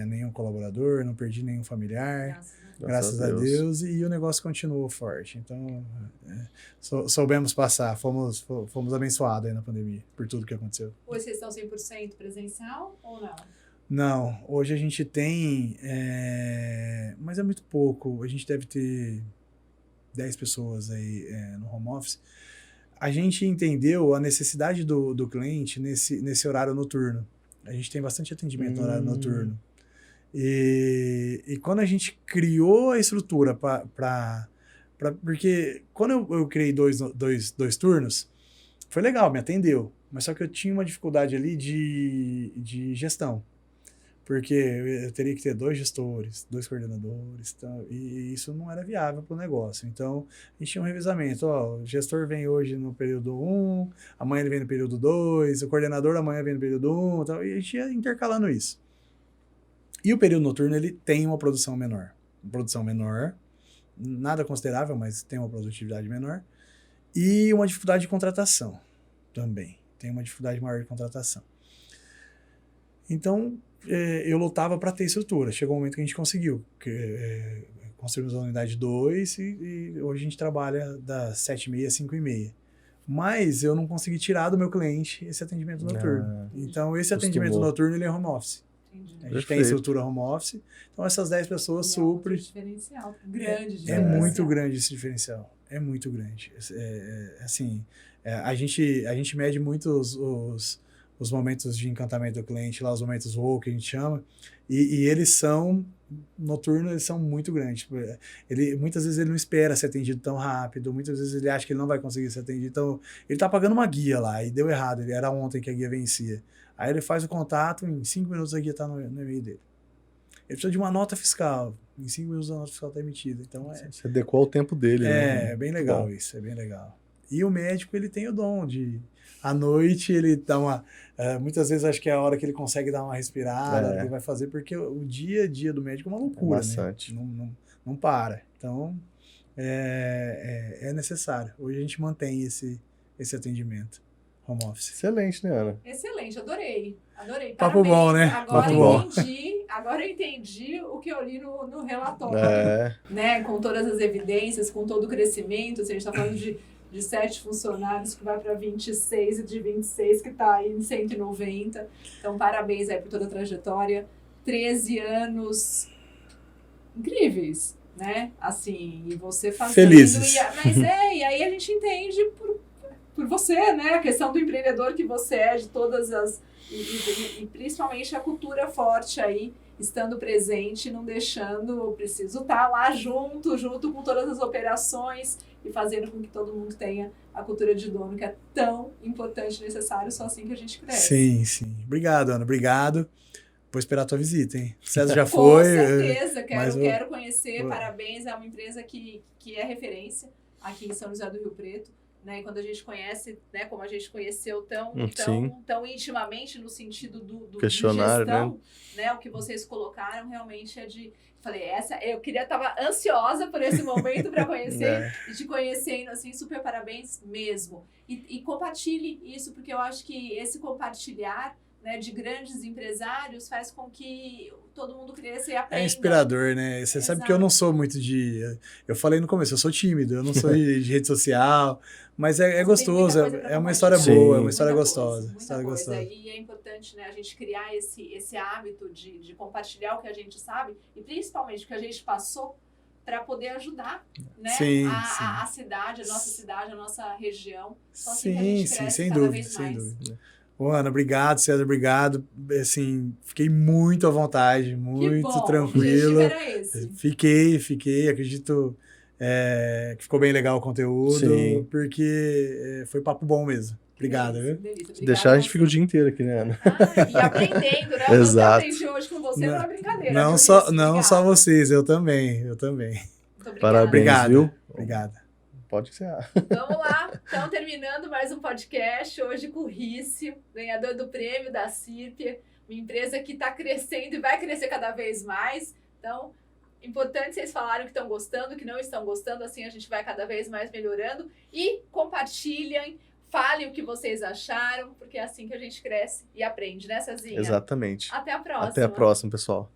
nenhum colaborador, não perdi nenhum familiar. Graças a Deus, e o negócio continuou forte. Então, soubemos passar, fomos abençoados aí na pandemia, por tudo que aconteceu. Hoje vocês estão 100% presencial ou não? Não, hoje a gente tem, mas é muito pouco. A gente deve ter 10 pessoas aí no home office. A gente entendeu a necessidade do cliente nesse horário noturno. A gente tem bastante atendimento no horário noturno. E quando a gente criou a estrutura porque quando eu criei dois turnos, foi legal, me atendeu. Mas só que eu tinha uma dificuldade ali de gestão. Porque eu teria que ter 2 gestores, 2 coordenadores, e isso não era viável para o negócio. Então, a gente tinha um revezamento. O gestor vem hoje no período 1, amanhã ele vem no período 2, o coordenador amanhã vem no período 1, e a gente ia intercalando isso. E o período noturno, ele tem uma produção menor. Nada considerável, mas tem uma produtividade menor. E uma dificuldade de contratação também. Tem uma dificuldade maior de contratação. Então, eu lutava para ter estrutura. Chegou um momento que a gente conseguiu. Construímos a unidade 2 e hoje a gente trabalha das 7h30 às 5h30. Mas eu não consegui tirar do meu cliente esse atendimento noturno. Então, esse atendimento noturno, ele é home office. A gente tem estrutura home office, então essas 10 pessoas suprem. Diferencial, grande diferencial. É muito grande esse diferencial. É muito grande. A gente mede muito os momentos de encantamento do cliente, lá os momentos WOW que a gente chama, e eles são, noturno, eles são muito grandes. Muitas vezes ele não espera ser atendido tão rápido, muitas vezes ele acha que ele não vai conseguir ser atendido, então ele tá pagando uma guia lá e deu errado, era ontem que a guia vencia. Aí ele faz o contato, em 5 minutos a guia está no e-mail dele. Ele precisa de uma nota fiscal, em 5 minutos a nota fiscal está emitida. Então você adequou ao tempo dele. É bem legal isso, é bem legal. E o médico, ele tem o dom de... À noite ele dá uma... muitas vezes acho que é a hora que ele consegue dar uma respirada, ele vai fazer, porque o dia a dia do médico é uma loucura, bastante. Né? Não para. Então, é necessário. Hoje a gente mantém esse atendimento. Home office. Excelente, né, Ana? Excelente, adorei. Parabéns. Papo bom, né? Agora eu entendi o que eu li no relatório, né? Com todas as evidências, com todo o crescimento. A gente está falando de 7 funcionários que vai para 26 e de 26 que está aí em 190. Então, parabéns aí por toda a trajetória. 13 anos incríveis, né? Assim, e você fazendo... Felizes. E aí a gente entende por você, né? A questão do empreendedor que você é, de todas as... E principalmente a cultura forte aí, estando presente, não deixando, eu preciso estar lá junto com todas as operações e fazendo com que todo mundo tenha a cultura de dono, que é tão importante e necessário, só assim que a gente cresce. Sim. Obrigado, Ana. Obrigado. Vou esperar a tua visita, hein? O César já foi. Com certeza, quero conhecer. Parabéns, é uma empresa que é referência aqui em São José do Rio Preto. Né, e quando a gente conhece, né, como a gente conheceu tão intimamente no sentido do questionário, de gestão, né, o que vocês colocaram realmente é de... Falei, eu estava ansiosa por esse momento para conhecer e te conhecendo, assim, super parabéns mesmo. E compartilhe isso, porque eu acho que esse compartilhar, né, de grandes empresários faz com que todo mundo cresça e aprenda. É inspirador, né? Você sabe que eu não sou muito de... Eu falei no começo, eu sou tímido, eu não sou de rede social, mas é gostoso, é uma história boa, é uma história gostosa. E é importante, né, a gente criar esse hábito de compartilhar o que a gente sabe, e principalmente o que a gente passou, para poder ajudar, né? Sim, a cidade, a nossa região. Só assim que a sim, gente sim, cresce sem cada dúvida, vez sem mais. dúvida. Ô, Ana, obrigado, César, obrigado. Assim, fiquei muito à vontade, muito que bom, tranquilo. O objetivo era esse. Fiquei, acredito que ficou bem legal o conteúdo, Sim. porque foi papo bom mesmo. Obrigado, Delícia, viu? delícia. Se deixar, a gente fica o dia inteiro aqui, né, Ana? E aprendendo, né? O que eu Exato. aprendi hoje com você não é brincadeira. Não viu, só, Ulisses? não Obrigada. só vocês, eu também. Muito obrigada. Parabéns, Obrigado, viu? obrigado. Pode ser. Vamos lá, então terminando mais um podcast, hoje com o Rício, ganhador do prêmio da CIRP, uma empresa que está crescendo e vai crescer cada vez mais. Então, importante vocês falarem que estão gostando, que não estão gostando, assim a gente vai cada vez mais melhorando. E compartilhem, falem o que vocês acharam, porque é assim que a gente cresce e aprende, né, Cezinha? Exatamente. Até a próxima. Até a próxima, pessoal.